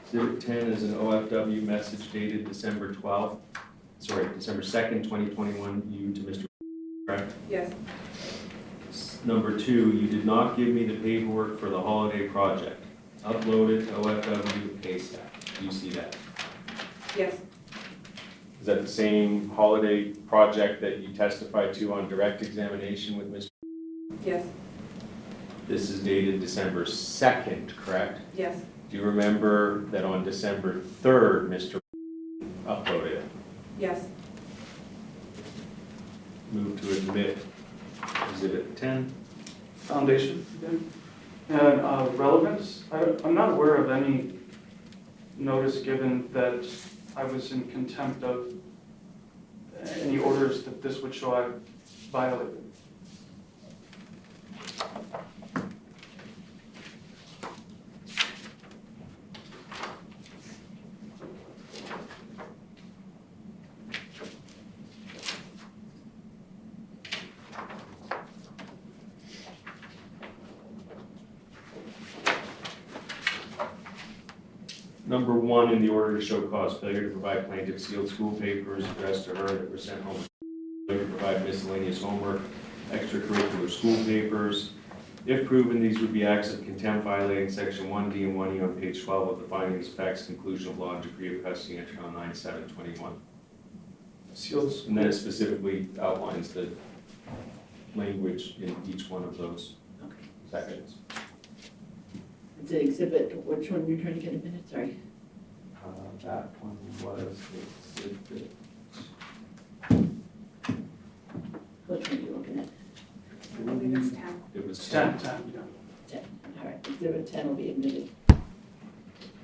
[SPEAKER 4] Exhibit 10 is an OFW message dated December 2nd, 2021, you to Mr. Correct?
[SPEAKER 1] yes,
[SPEAKER 4] Number 2, you did not give me the paperwork for the holiday project. Upload it to OFW ASAP. Do you see that?
[SPEAKER 1] yes,
[SPEAKER 4] Is that the same holiday project that you testified to on direct examination with Mr.?
[SPEAKER 1] yes,
[SPEAKER 4] This is dated December 2nd, correct?
[SPEAKER 1] yes,
[SPEAKER 4] Do you remember that on December 3rd, Mr. uploaded it?
[SPEAKER 1] yes,
[SPEAKER 4] Move to admit Exhibit 10.
[SPEAKER 3] Foundation again. And relevance. I'm not aware of any notice given that I was in contempt of any orders that this would show I violated.
[SPEAKER 4] Number 1 in the order to show cause, failure to provide plaintiff sealed school papers addressed to her that were sent home. Failure to provide miscellaneous homework, extracurricular school papers. If proven, these would be acts of contempt violating section 1D and 1E on page 12 of the findings, facts, conclusion of law, and decree of custody entered on 9/7/21.
[SPEAKER 3] Sealed.
[SPEAKER 4] And then it specifically outlines the language in each one of those
[SPEAKER 2] Okay.
[SPEAKER 4] sections.
[SPEAKER 2] It's an exhibit, which one you're trying to get admitted, sorry?
[SPEAKER 4] That one was exhibit.
[SPEAKER 2] Which one are you looking at?
[SPEAKER 1] I believe it's 10.
[SPEAKER 4] It was
[SPEAKER 3] 10,
[SPEAKER 4] 10.
[SPEAKER 3] 10, yeah.
[SPEAKER 2] 10, all right, exhibit 10 will be admitted.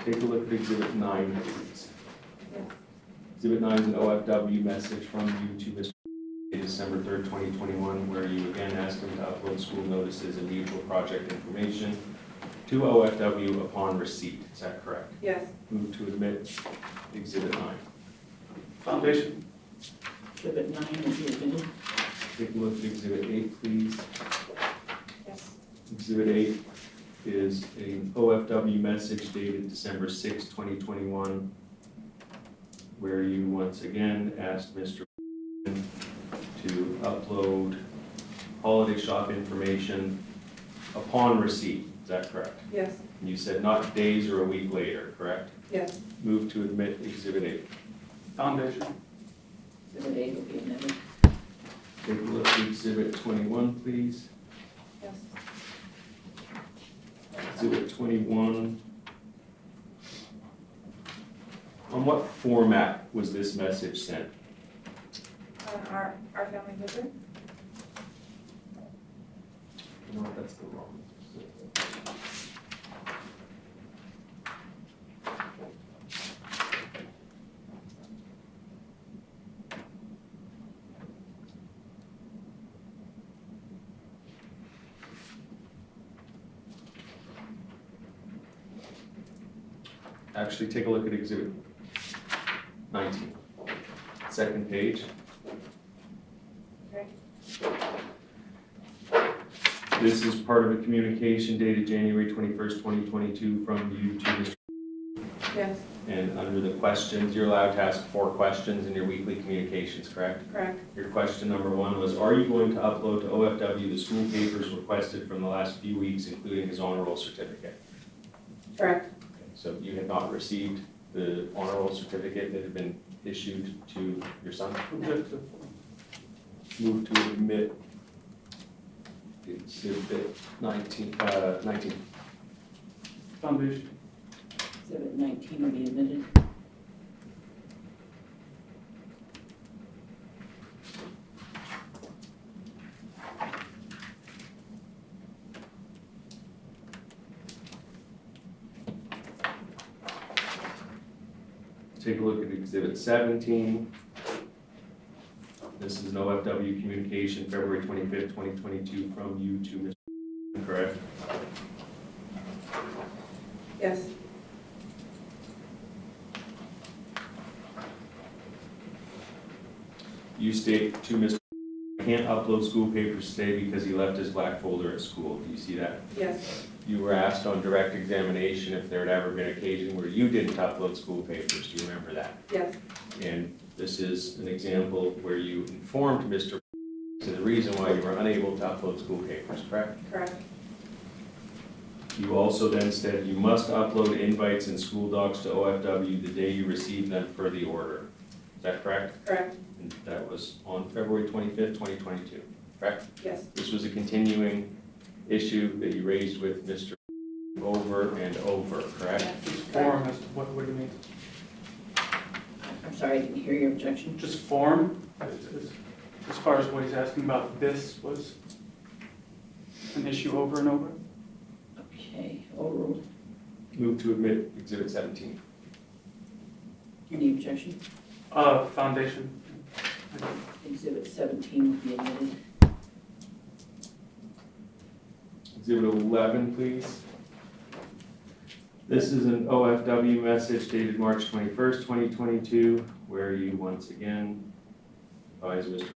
[SPEAKER 4] Take a look at exhibit 9, please.
[SPEAKER 1] Yes,
[SPEAKER 4] Exhibit 9 is an OFW message from you to Mr. December 3rd, 2021, where you again asked him to upload school notices and mutual project information to OFW upon receipt. Is that correct?
[SPEAKER 1] yes,
[SPEAKER 4] Move to admit exhibit 9.
[SPEAKER 3] Foundation.
[SPEAKER 2] Exhibit 9 will be admitted.
[SPEAKER 4] Take a look at exhibit 8, please.
[SPEAKER 1] yes,
[SPEAKER 4] Exhibit 8 is an OFW message dated December 6, 2021, where you once again asked Mr. to upload holiday shop information upon receipt. Is that correct?
[SPEAKER 1] yes,
[SPEAKER 4] And you said not days or a week later, correct?
[SPEAKER 1] yes,
[SPEAKER 4] Move to admit exhibit 8.
[SPEAKER 3] Foundation.
[SPEAKER 2] Exhibit 8 will be admitted.
[SPEAKER 4] Take a look at exhibit 21, please.
[SPEAKER 1] yes.
[SPEAKER 4] Exhibit 21. On what format was this message sent?
[SPEAKER 1] On our family paper?
[SPEAKER 4] No, that's the wrong. Actually, take a look at exhibit 19, second page.
[SPEAKER 1] Okay,
[SPEAKER 4] This is part of a communication dated January 21st, 2022 from you to Mr.
[SPEAKER 1] yes,
[SPEAKER 4] And under the questions, you're allowed to ask 4 questions in your weekly communications, correct?
[SPEAKER 1] correct,
[SPEAKER 4] Your question number 1 was, are you going to upload to OFW the school papers requested from the last few weeks, including his honor roll certificate?
[SPEAKER 1] correct,
[SPEAKER 4] So you had not received the honor roll certificate that had been issued to your son?
[SPEAKER 3] Objective.
[SPEAKER 4] Move to admit exhibit 19.
[SPEAKER 3] Foundation.
[SPEAKER 2] Exhibit 19 will be admitted.
[SPEAKER 4] Take a look at exhibit 17. This is an OFW communication, February 25th, 2022, from you to Mr. Correct?
[SPEAKER 1] Yes.
[SPEAKER 4] You state to Mr. I can't upload school papers today because he left his black folder at school. Do you see that?
[SPEAKER 1] Yes.
[SPEAKER 4] You were asked on direct examination if there had ever been occasion where you didn't upload school papers. Do you remember that?
[SPEAKER 1] Yes.
[SPEAKER 4] And this is an example where you informed Mr. to the reason why you were unable to upload school papers, correct?
[SPEAKER 1] Correct.
[SPEAKER 4] You also then said you must upload invites and school docs to OFW the day you receive them per the order. Is that correct?
[SPEAKER 1] Correct.
[SPEAKER 4] And that was on February 25th, 2022, correct?
[SPEAKER 1] Yes.
[SPEAKER 4] This was a continuing issue that you raised with Mr. over and over, correct?
[SPEAKER 3] Just form, what do you mean?
[SPEAKER 2] I'm sorry, I didn't hear your objection.
[SPEAKER 3] Just form, as far as what he's asking about, this was an issue over and over?
[SPEAKER 2] Okay, overruled.
[SPEAKER 4] Move to admit exhibit 17.
[SPEAKER 2] Any objection?
[SPEAKER 3] Foundation.
[SPEAKER 2] Exhibit 17 will be admitted.
[SPEAKER 4] Exhibit 11, please. This is an OFW message dated March 21st, 2022, where you once again advised Mr.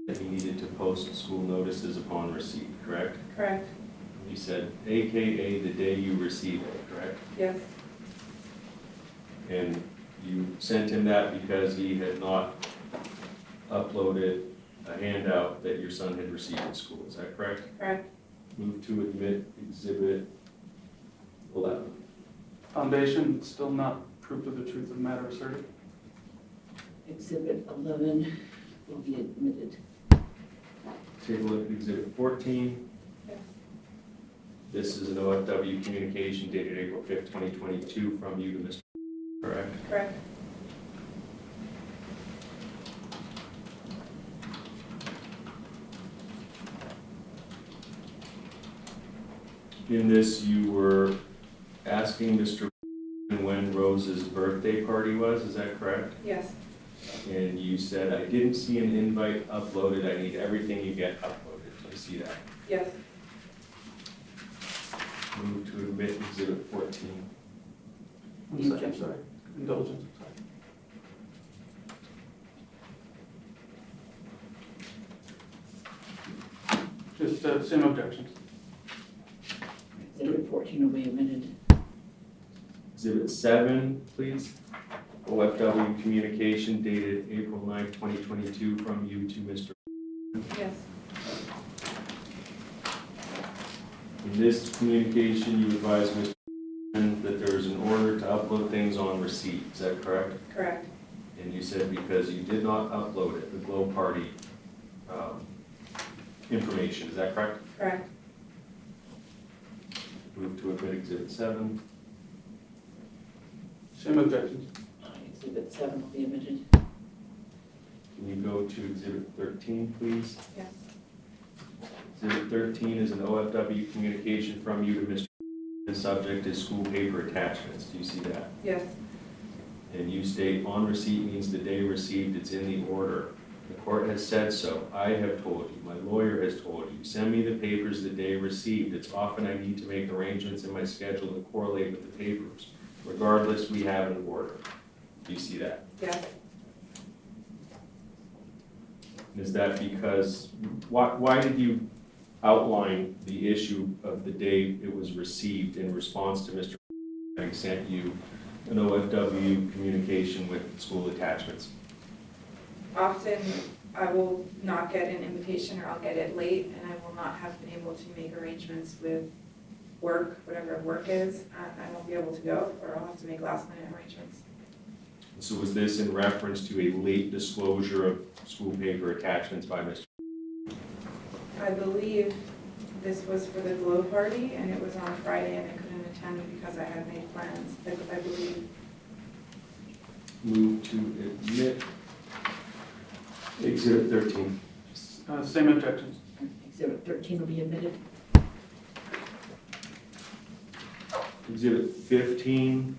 [SPEAKER 4] that he needed to post school notices upon receipt, correct?
[SPEAKER 1] Correct.
[SPEAKER 4] You said AKA the day you receive it, correct?
[SPEAKER 1] Yes.
[SPEAKER 4] And you sent him that because he had not uploaded a handout that your son had received in school, is that correct?
[SPEAKER 1] Correct.
[SPEAKER 4] Move to admit exhibit 11.
[SPEAKER 3] Foundation, still not proof of the truth of the matter asserted?
[SPEAKER 2] Exhibit 11 will be admitted.
[SPEAKER 4] Take a look at exhibit 14.
[SPEAKER 1] Yes.
[SPEAKER 4] This is an OFW communication dated April 5th, 2022 from you to Mr. Correct?
[SPEAKER 1] Correct.
[SPEAKER 4] In this, you were asking Mr. when Rose's birthday party was, is that correct?
[SPEAKER 1] Yes.
[SPEAKER 4] And you said, I didn't see an invite uploaded, I need everything you get uploaded. Do you see that?
[SPEAKER 1] Yes.
[SPEAKER 4] Move to admit exhibit 14.
[SPEAKER 3] I'm sorry. Indulgence, I'm sorry. Just same objections.
[SPEAKER 2] Exhibit 14 will be admitted.
[SPEAKER 4] Exhibit 7, please. OFW communication dated April 9th, 2022 from you to Mr.
[SPEAKER 1] Yes.
[SPEAKER 4] In this communication, you advised Mr. that there is an order to upload things on receipt, is that correct?
[SPEAKER 1] Correct.
[SPEAKER 4] And you said because you did not upload it, the Glow Party information, is that correct?
[SPEAKER 1] Correct.
[SPEAKER 4] Move to admit exhibit 7.
[SPEAKER 3] Same objections.
[SPEAKER 2] Exhibit 7 will be admitted.
[SPEAKER 4] Can you go to exhibit 13, please?
[SPEAKER 1] Yes.
[SPEAKER 4] Exhibit 13 is an OFW communication from you to Mr. The subject is school paper attachments. Do you see that?
[SPEAKER 1] Yes.
[SPEAKER 4] And you state on receipt means the day received, it's in the order. The court has said so. I have told you, my lawyer has told you, send me the papers the day received. It's often I need to make arrangements in my schedule to correlate with the papers. Regardless, we have an order. Do you see that?
[SPEAKER 1] Yes.
[SPEAKER 4] Is that because, why did you outline the issue of the day it was received in response to Mr. having sent you an OFW communication with school attachments?
[SPEAKER 1] Often I will not get an invitation or I'll get it late and I will not have been able to make arrangements with work, whatever work is. I won't be able to go or I'll have to make last minute arrangements.
[SPEAKER 4] So was this in reference to a late disclosure of school paper attachments by Mr.?
[SPEAKER 1] I believe This was for the glow party, and it was on a Friday, and I couldn't attend because I had made plans, I believe.
[SPEAKER 4] Move to admit Exhibit 13.
[SPEAKER 3] Same objections.
[SPEAKER 2] Exhibit 13 will be admitted.
[SPEAKER 4] Exhibit 15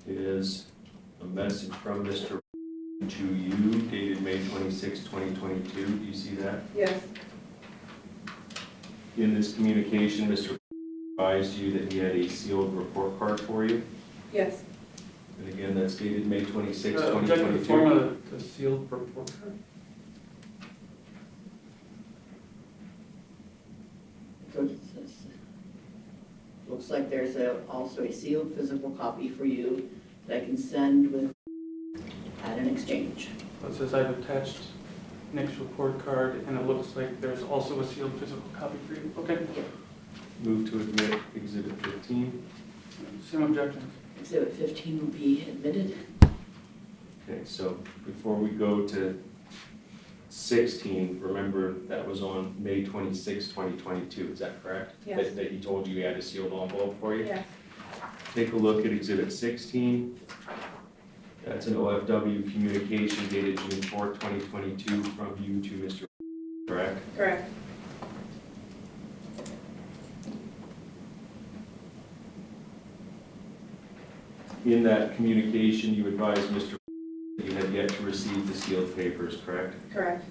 [SPEAKER 4] is a message from Mr. to you dated May 26, 2022. Do you see that?
[SPEAKER 1] Yes,
[SPEAKER 4] In this communication, Mr. advised you that he had a sealed report card for you.
[SPEAKER 1] yes,
[SPEAKER 4] And again, that's dated May 26,
[SPEAKER 3] Object to the
[SPEAKER 4] 2022.
[SPEAKER 3] form of the sealed report card.
[SPEAKER 2] So it says, looks like there's also a sealed physical copy for you that I can send with at an exchange.
[SPEAKER 3] It says I've attached Nick's report card, and it looks like there's also a sealed physical copy for you. Okay.
[SPEAKER 4] Move to admit Exhibit 15.
[SPEAKER 3] Same objections.
[SPEAKER 2] Exhibit 15 will be admitted.
[SPEAKER 4] Okay, so before we go to 16, remember that was on May 26, 2022, is that correct?
[SPEAKER 1] Yes.
[SPEAKER 4] That he told you he had a sealed envelope for you?
[SPEAKER 1] yes,
[SPEAKER 4] Take a look at Exhibit 16. That's an OFW communication dated June 4, 2022 from you to Mr. Correct?
[SPEAKER 1] correct,
[SPEAKER 4] In that communication, you advised Mr. that you had yet to receive the sealed papers, correct?
[SPEAKER 1] correct.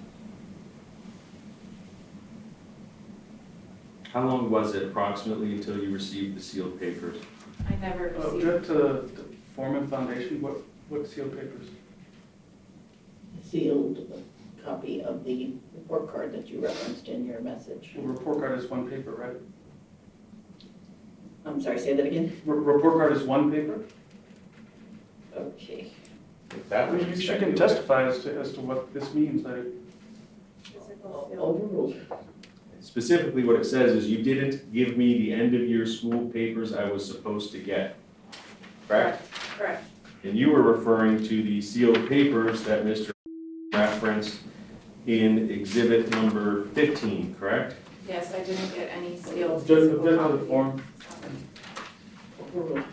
[SPEAKER 4] How long was it approximately until you received the sealed papers?
[SPEAKER 1] I never received.
[SPEAKER 3] Object to the form and foundation. What sealed papers?
[SPEAKER 2] Sealed copy of the report card that you referenced in your message.
[SPEAKER 3] The report card is one paper, right?
[SPEAKER 2] I'm sorry, say that again?
[SPEAKER 3] Report card is one paper?
[SPEAKER 2] Okay.
[SPEAKER 4] If that was
[SPEAKER 3] She can testify as to what this means.
[SPEAKER 1] Physical seal.
[SPEAKER 2] Overruled.
[SPEAKER 4] Specifically, what it says is you didn't give me the end of year school papers I was supposed to get, correct?
[SPEAKER 1] Correct,
[SPEAKER 4] And you were referring to the sealed papers that Mr. referenced in exhibit number 15, correct?
[SPEAKER 1] yes, I didn't get any sealed
[SPEAKER 3] Object
[SPEAKER 1] physical
[SPEAKER 3] to the
[SPEAKER 1] copy.
[SPEAKER 3] form.
[SPEAKER 2] Overruled.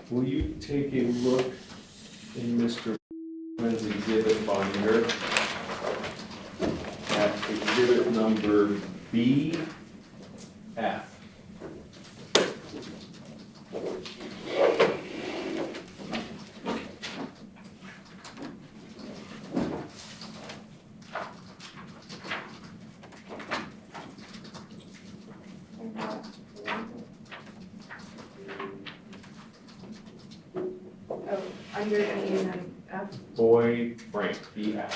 [SPEAKER 4] Will you take a look in Mr. Freeman's exhibit binder at exhibit number BF?
[SPEAKER 1] Oh, under E and then F.
[SPEAKER 4] Boy Frank, BF.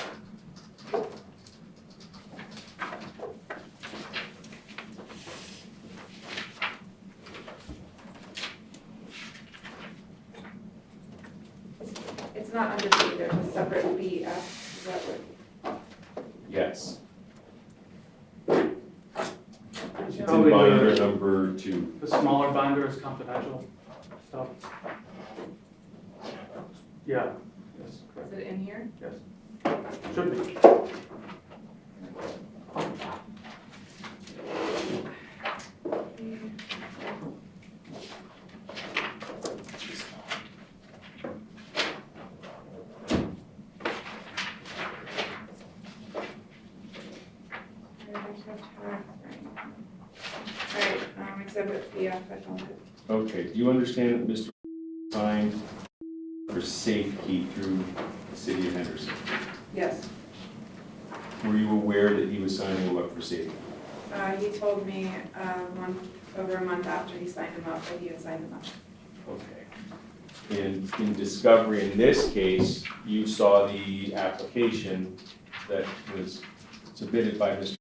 [SPEAKER 1] It's not under B, there's a separate BF, is that what?
[SPEAKER 4] Yes.
[SPEAKER 3] It's
[SPEAKER 4] It's in
[SPEAKER 3] probably
[SPEAKER 4] binder
[SPEAKER 3] the
[SPEAKER 4] number 2.
[SPEAKER 3] smaller binder is confidential stuff. Yeah. Yes, correct.
[SPEAKER 1] Is it in here?
[SPEAKER 3] Yes. Should be.
[SPEAKER 1] Alright, exhibit BF, I found it.
[SPEAKER 4] Okay, do you understand that Mr. signed for safety through the city of Henderson?
[SPEAKER 1] Yes,
[SPEAKER 4] Were you aware that he was signing him up for safety?
[SPEAKER 1] he told me over a month after he signed him up that he had signed him up.
[SPEAKER 4] Okay. And in discovery in this case, you saw the application that was submitted by Mr.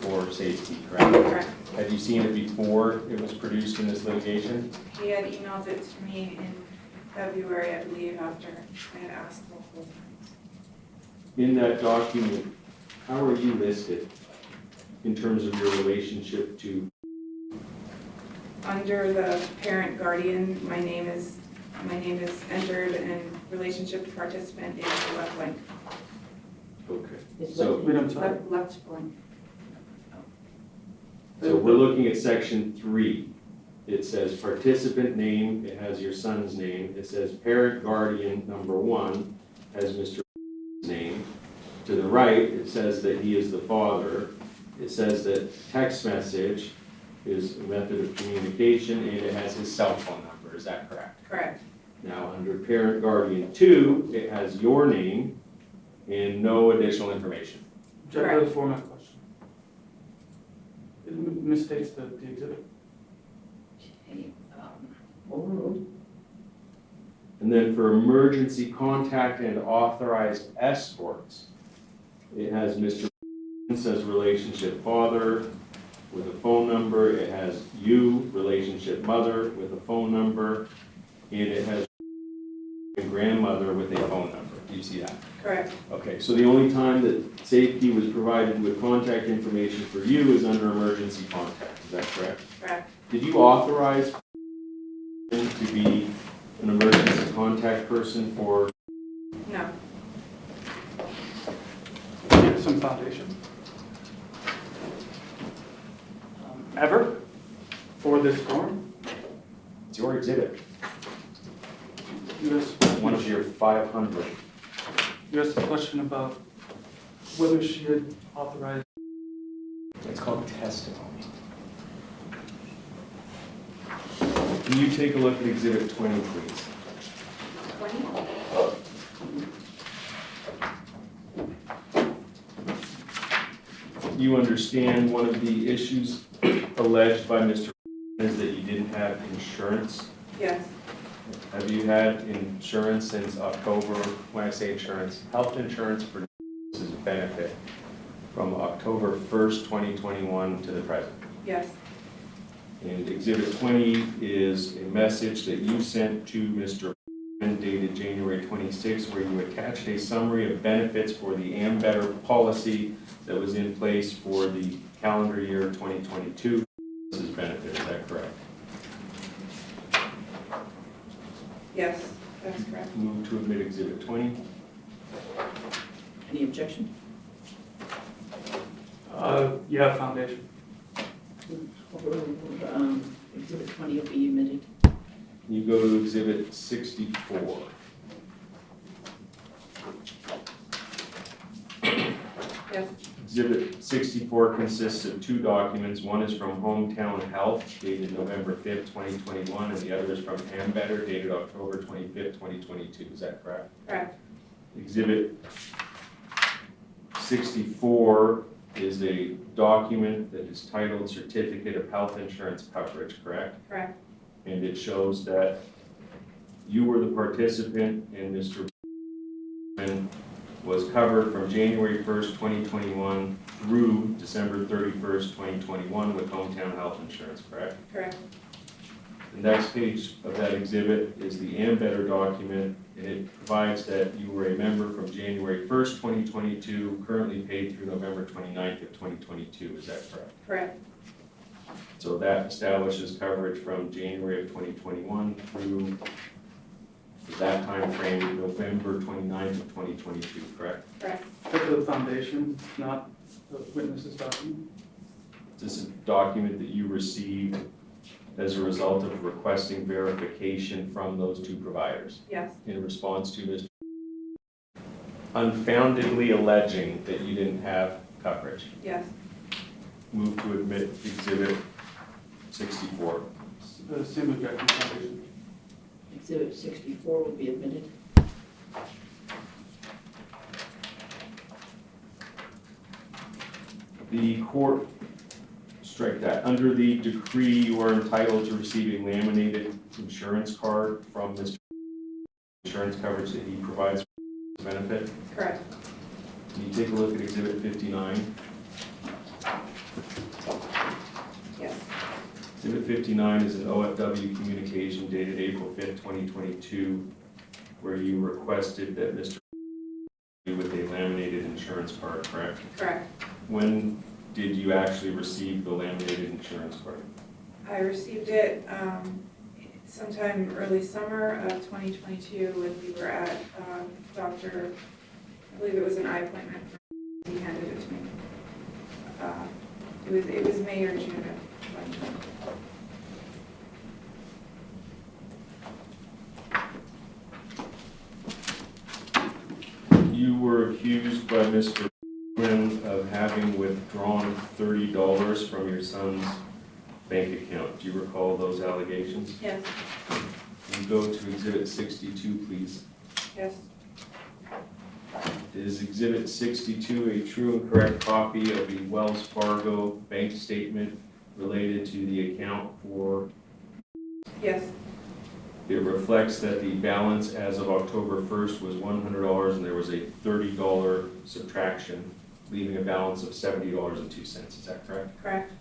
[SPEAKER 4] for safety, correct?
[SPEAKER 1] Correct.
[SPEAKER 4] Had you seen it before it was produced in this litigation?
[SPEAKER 1] He had emailed it to me in February, I believe, after I had asked multiple times.
[SPEAKER 4] In that document, how are you listed in terms of your relationship to,
[SPEAKER 1] Under the parent guardian, my name is My name is entered and relationship to participant is the left blank.
[SPEAKER 4] Okay.
[SPEAKER 2] It's
[SPEAKER 4] So,
[SPEAKER 3] Wait, I'm sorry.
[SPEAKER 1] Left blank.
[SPEAKER 4] so we're looking at section 3. It says participant name, it has your son's name. It says parent guardian number 1 has Mr. name. To the right, it says that he is the father. It says that text message is a method of communication, and it has his cell phone number. Is that correct?
[SPEAKER 1] Correct.
[SPEAKER 4] Now, under parent guardian 2, it has your name and no additional information.
[SPEAKER 3] Object to the format question. It misstates the exhibit.
[SPEAKER 2] Okay, overruled.
[SPEAKER 4] And then for emergency contact and authorized escorts, it has Mr. says relationship father with a phone number. It has you, relationship mother, with a phone number. And it has grandmother with a phone number. Do you see that?
[SPEAKER 1] Correct.
[SPEAKER 4] Okay, so the only time that safety was provided with contact information for you is under emergency contact. Is that correct?
[SPEAKER 1] Correct.
[SPEAKER 4] Did you authorize him to be an emergency contact person for?
[SPEAKER 1] No.
[SPEAKER 3] Give some foundation. Ever? For this form?
[SPEAKER 4] It's your exhibit,
[SPEAKER 3] You asked,
[SPEAKER 4] one of your 500.
[SPEAKER 3] you asked a question about whether she had authorized.
[SPEAKER 4] It's called testimony. Can you take a look at exhibit 20, please?
[SPEAKER 1] 20?
[SPEAKER 4] You understand one of the issues alleged by Mr. is that you didn't have insurance.
[SPEAKER 1] Yes.
[SPEAKER 4] Have you had insurance since October? When I say insurance, health insurance for is a benefit from October 1st, 2021 to the present.
[SPEAKER 1] Yes.
[SPEAKER 4] And exhibit 20 is a message that you sent to Mr. dated January 26, where you attached a summary of benefits for the Ambetter policy that was in place for the calendar year 2022. This is benefit, is that correct?
[SPEAKER 1] Yes, that's correct.
[SPEAKER 4] Move to admit exhibit 20.
[SPEAKER 2] Any objection?
[SPEAKER 3] Yeah, foundation.
[SPEAKER 2] Overruled. Exhibit 20 will be omitted.
[SPEAKER 4] You go to exhibit 64.
[SPEAKER 1] Yes.
[SPEAKER 4] Exhibit 64 consists of 2 documents. One is from Hometown Health dated November 5th, 2021, and the other is from Ambetter dated October 25th, 2022. Is that correct?
[SPEAKER 1] Correct.
[SPEAKER 4] Exhibit 64 is a document that is titled Certificate of Health Insurance Coverage, correct?
[SPEAKER 1] Correct.
[SPEAKER 4] And it shows that you were the participant and Mr. was covered from January 1st, 2021 through December 31st, 2021 with Hometown Health Insurance, correct?
[SPEAKER 1] Correct.
[SPEAKER 4] The next page of that exhibit is the Ambetter document, and it provides that you were a member from January 1st, 2022, currently paid through November 29th of 2022. Is that correct?
[SPEAKER 1] Correct.
[SPEAKER 4] So that establishes coverage from January of 2021 through that time frame, November 29th of 2022, correct?
[SPEAKER 1] Correct.
[SPEAKER 3] That's the foundation, not the witness's document.
[SPEAKER 4] Is this a document that you received as a result of requesting verification from those 2 providers
[SPEAKER 1] Yes.
[SPEAKER 4] in response to Mr. unfoundedly alleging that you didn't have coverage?
[SPEAKER 1] Yes.
[SPEAKER 4] Move to admit exhibit 64.
[SPEAKER 3] Same objection, foundation.
[SPEAKER 2] Exhibit 64 will be admitted.
[SPEAKER 4] The court, strike that, under the decree you are entitled to receive a laminated insurance card from Mr. insurance coverage that he provides for benefit.
[SPEAKER 1] Correct.
[SPEAKER 4] Can you take a look at exhibit 59?
[SPEAKER 1] Yes.
[SPEAKER 4] Exhibit 59 is an OFW communication dated April 5th, 2022, where you requested that Mr. with a laminated insurance card, correct?
[SPEAKER 1] Correct.
[SPEAKER 4] When did you actually receive the laminated insurance card?
[SPEAKER 1] I received it sometime early summer of 2022 when we were at Dr., I believe it was an eye appointment. He handed it to me. It was May or June of 2020.
[SPEAKER 4] You were accused by Mr. of having withdrawn $30 from your son's bank account. Do you recall those allegations?
[SPEAKER 1] Yes.
[SPEAKER 4] Can you go to Exhibit 62, please?
[SPEAKER 1] Yes.
[SPEAKER 4] Is Exhibit 62 a true and correct copy of the Wells Fargo bank statement related to the account for?
[SPEAKER 1] Yes.
[SPEAKER 4] It reflects that the balance as of October 1st was $100 and there was a $30 subtraction, leaving a balance of $70.02. Is that correct?
[SPEAKER 1] Correct.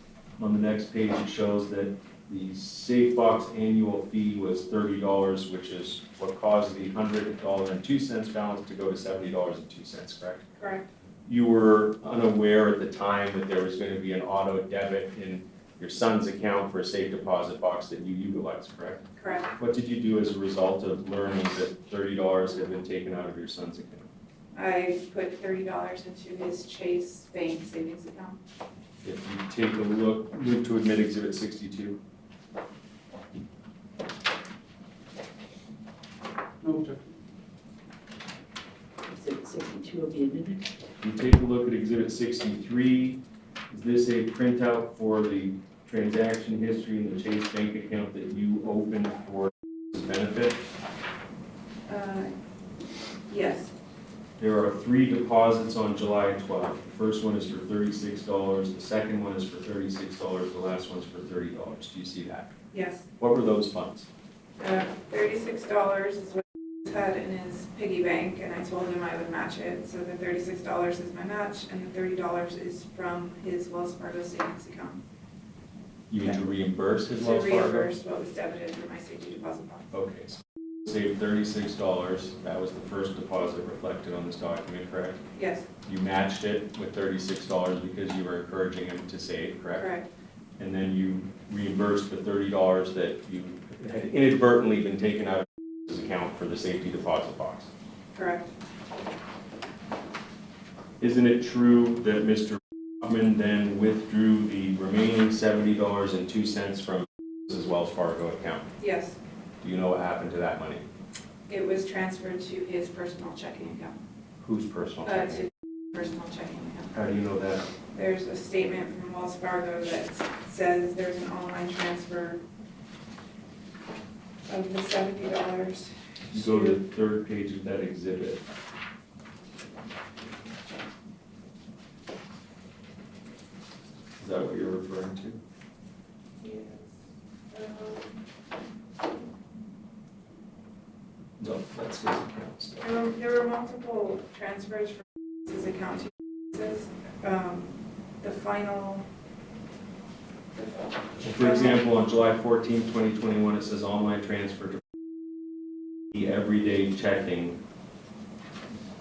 [SPEAKER 4] On the next page, it shows that the SafeBox annual fee was $30, which is what caused the $100.02 balance to go to $70.02, correct?
[SPEAKER 1] Correct.
[SPEAKER 4] You were unaware at the time that there was going to be an auto debit in your son's account for a safe deposit box that you utilized, correct?
[SPEAKER 1] Correct.
[SPEAKER 4] What did you do as a result of learning that $30 had been taken out of your son's account?
[SPEAKER 1] I put $30 into his Chase Bank savings account.
[SPEAKER 4] If you take a look, move to admit Exhibit 62.
[SPEAKER 3] No objection.
[SPEAKER 2] Exhibit 62 will be admitted.
[SPEAKER 4] If you take a look at Exhibit 63, is this a printout for the transaction history in the Chase Bank account that you opened for his benefit?
[SPEAKER 1] Yes.
[SPEAKER 4] There are 3 deposits on July 12th. The first one is for $36, the second one is for $36, the last one's for $30. Do you see that?
[SPEAKER 1] Yes.
[SPEAKER 4] What were those funds?
[SPEAKER 1] $36 is what he had in his piggy bank, and I told him I would match it. So the $36 is my match, and the $30 is from his Wells Fargo savings account.
[SPEAKER 4] You mean to reimburse his
[SPEAKER 1] To
[SPEAKER 4] Wells Fargo?
[SPEAKER 1] reimburse what was debited for my safety deposit box.
[SPEAKER 4] Okay, so saved $36. That was the first deposit reflected on this document, correct?
[SPEAKER 1] Yes.
[SPEAKER 4] You matched it with $36 because you were encouraging him to save, correct?
[SPEAKER 1] Correct.
[SPEAKER 4] And then you reimbursed the $30 that you had inadvertently been taken out of his account for the safety deposit box.
[SPEAKER 1] Correct.
[SPEAKER 4] Isn't it true that Mr. Hoffman then withdrew the remaining $70.02 from his Wells Fargo account?
[SPEAKER 1] Yes.
[SPEAKER 4] Do you know what happened to that money?
[SPEAKER 1] It was transferred to his personal checking account.
[SPEAKER 4] Whose personal
[SPEAKER 1] To
[SPEAKER 4] checking?
[SPEAKER 1] personal checking account.
[SPEAKER 4] How do you know that?
[SPEAKER 1] There's a statement from Wells Fargo that says there's an online transfer of the $70.
[SPEAKER 4] You go to the third page of that exhibit. Is that what you're referring to?
[SPEAKER 1] Yes.
[SPEAKER 4] No, that's his account stuff.
[SPEAKER 1] There were multiple transfers from his account to his, the final.
[SPEAKER 4] For example, on July 14, 2021, it says online transfer to the everyday checking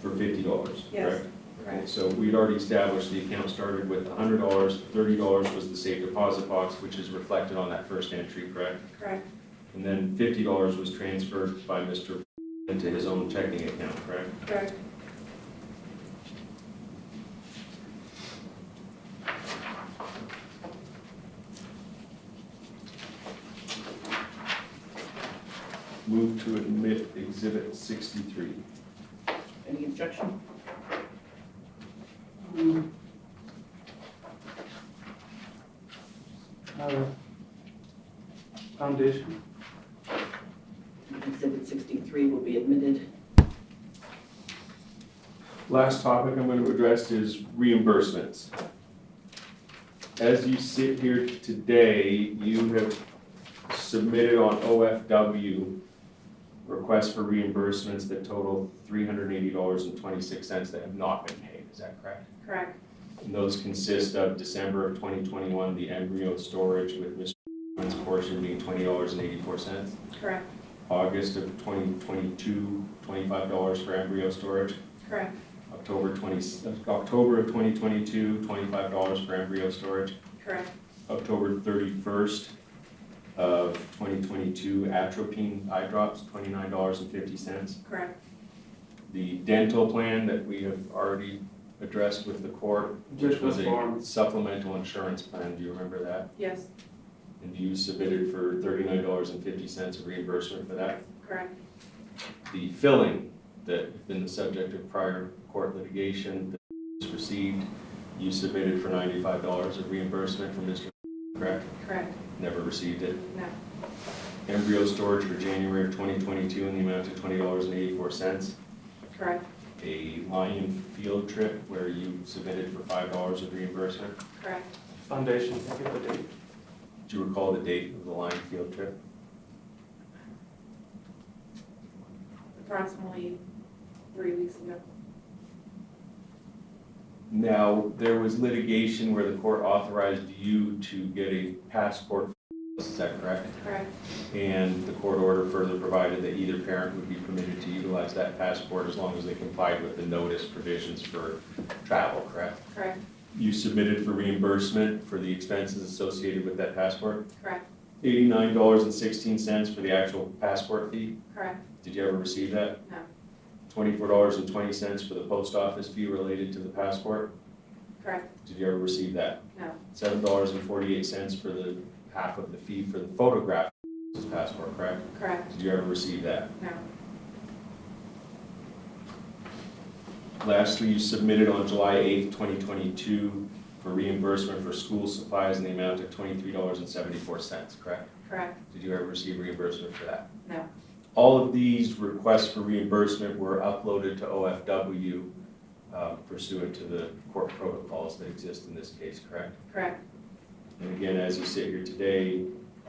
[SPEAKER 4] for $50,
[SPEAKER 1] Yes.
[SPEAKER 4] correct? Okay,
[SPEAKER 1] Correct.
[SPEAKER 4] so we'd already established the account started with $100, $30 was the safe deposit box, which is reflected on that first entry, correct?
[SPEAKER 1] Correct.
[SPEAKER 4] And then $50 was transferred by Mr. into his own checking account, correct?
[SPEAKER 1] Correct.
[SPEAKER 4] Move to admit Exhibit 63.
[SPEAKER 2] Any objection?
[SPEAKER 3] Foundation.
[SPEAKER 2] Exhibit 63 will be admitted.
[SPEAKER 4] Last topic I'm going to address is reimbursements. As you sit here today, you have submitted on OFW requests for reimbursements that total $380.26 that have not been paid. Is that correct?
[SPEAKER 1] Correct.
[SPEAKER 4] And those consist of December of 2021, the embryo storage with Mr. One's portion being $20.84.
[SPEAKER 1] Correct.
[SPEAKER 4] August of 2022, $25 for embryo storage.
[SPEAKER 1] Correct.
[SPEAKER 4] October of 2022, $25 for embryo storage.
[SPEAKER 1] Correct.
[SPEAKER 4] October 31st, of 2022 atropine eye drops, $29.50.
[SPEAKER 1] Correct.
[SPEAKER 4] The dental plan that we have already addressed with the court, which
[SPEAKER 3] Just
[SPEAKER 4] was
[SPEAKER 3] the
[SPEAKER 4] a
[SPEAKER 3] form.
[SPEAKER 4] supplemental insurance plan, do you remember that?
[SPEAKER 1] Yes,
[SPEAKER 4] And you submitted for $39.50 of reimbursement for that?
[SPEAKER 1] correct.
[SPEAKER 4] The filling that had been the subject of prior court litigation that was received, you submitted for $95 of reimbursement from Mr. Correct?
[SPEAKER 1] Correct.
[SPEAKER 4] Never received it.
[SPEAKER 1] No.
[SPEAKER 4] Embryo storage for January of 2022 in the amount of $20.84.
[SPEAKER 1] Correct.
[SPEAKER 4] A lion field trip where you submitted for $5 of reimbursement.
[SPEAKER 1] Correct.
[SPEAKER 3] Foundation, can I get the date?
[SPEAKER 4] Do you recall the date of the lion field trip?
[SPEAKER 1] Approximately 3 weeks ago.
[SPEAKER 4] Now, there was litigation where the court authorized you to get a passport, is that correct?
[SPEAKER 1] Correct.
[SPEAKER 4] And the court order further provided that either parent would be permitted to utilize that passport as long as they complied with the notice provisions for travel, correct?
[SPEAKER 1] Correct.
[SPEAKER 4] You submitted for reimbursement for the expenses associated with that passport?
[SPEAKER 1] Correct.
[SPEAKER 4] $89.16 for the actual passport fee?
[SPEAKER 1] Correct.
[SPEAKER 4] Did you ever receive that?
[SPEAKER 1] No.
[SPEAKER 4] $24.20 for the post office fee related to the passport?
[SPEAKER 1] Correct.
[SPEAKER 4] Did you ever receive that?
[SPEAKER 1] No.
[SPEAKER 4] $7.48 for the half of the fee for the photograph of the passport, correct?
[SPEAKER 1] Correct.
[SPEAKER 4] Did you ever receive that?
[SPEAKER 1] No.
[SPEAKER 4] Lastly, you submitted on July 8th, 2022 for reimbursement for school supplies in the amount of $23.74, correct?
[SPEAKER 1] Correct.
[SPEAKER 4] Did you ever receive reimbursement for that?
[SPEAKER 1] No.
[SPEAKER 4] All of these requests for reimbursement were uploaded to OFW pursuant to the court protocols that exist in this case, correct?
[SPEAKER 1] Correct.
[SPEAKER 4] And again, as you sit here today,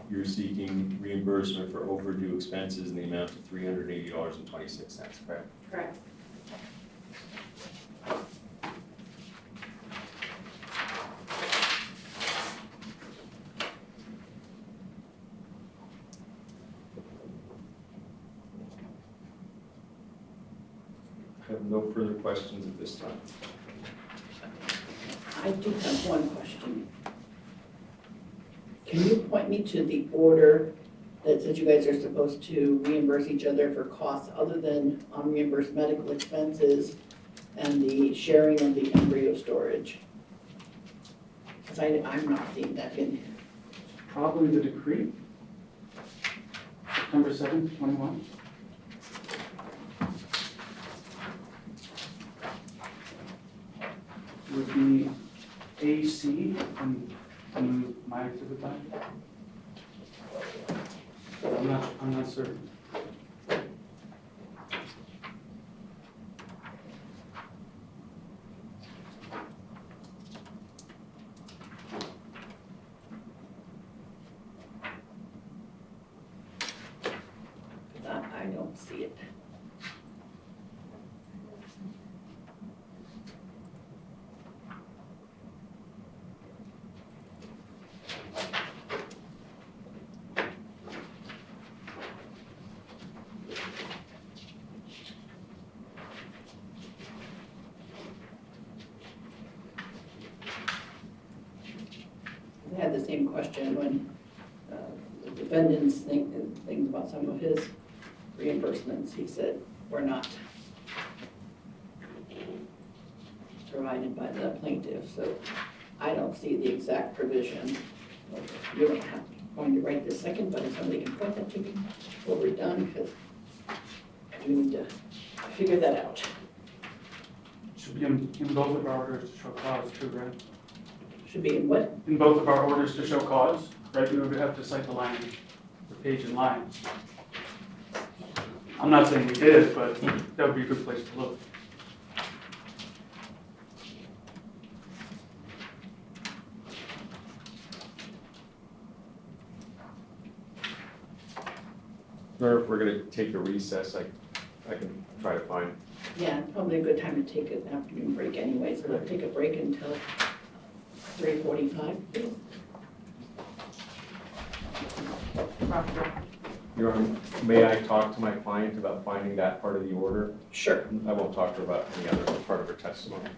[SPEAKER 4] you're seeking reimbursement for overdue expenses in the amount of $380.26, correct?
[SPEAKER 1] Correct.
[SPEAKER 4] I have no further questions at this time.
[SPEAKER 2] I do have one question. Can you point me to the order that says you guys are supposed to reimburse each other for costs other than unreimbursed medical expenses and the sharing of the embryo storage? Because I'm not seeing that in here.
[SPEAKER 3] Probably the decree. September 7th, 21. Would be AC in my exhibit line. I'm not certain.
[SPEAKER 2] I don't see it. I had the same question when the defendants things about some of his reimbursements. He said, we're not provided by the plaintiff, so I don't see the exact provision. You don't have going to write this second, but if somebody can point that to me, what we're done, because we need to figure that out.
[SPEAKER 3] Should be in both of our orders to show cause too, right?
[SPEAKER 2] Should be in what?
[SPEAKER 3] In both of our orders to show cause, right? We would have to cite the line, the page and line. I'm not saying we did, but that would be a good place to look.
[SPEAKER 4] Or if we're gonna take a recess, I can try to find.
[SPEAKER 2] Yeah, probably a good time to take an afternoon break anyway, so we'll take a break until 3:45.
[SPEAKER 4] Your Honor, may I talk to my client about finding that part of the order?
[SPEAKER 2] Sure.
[SPEAKER 4] I won't talk to her about any other part of her testimony.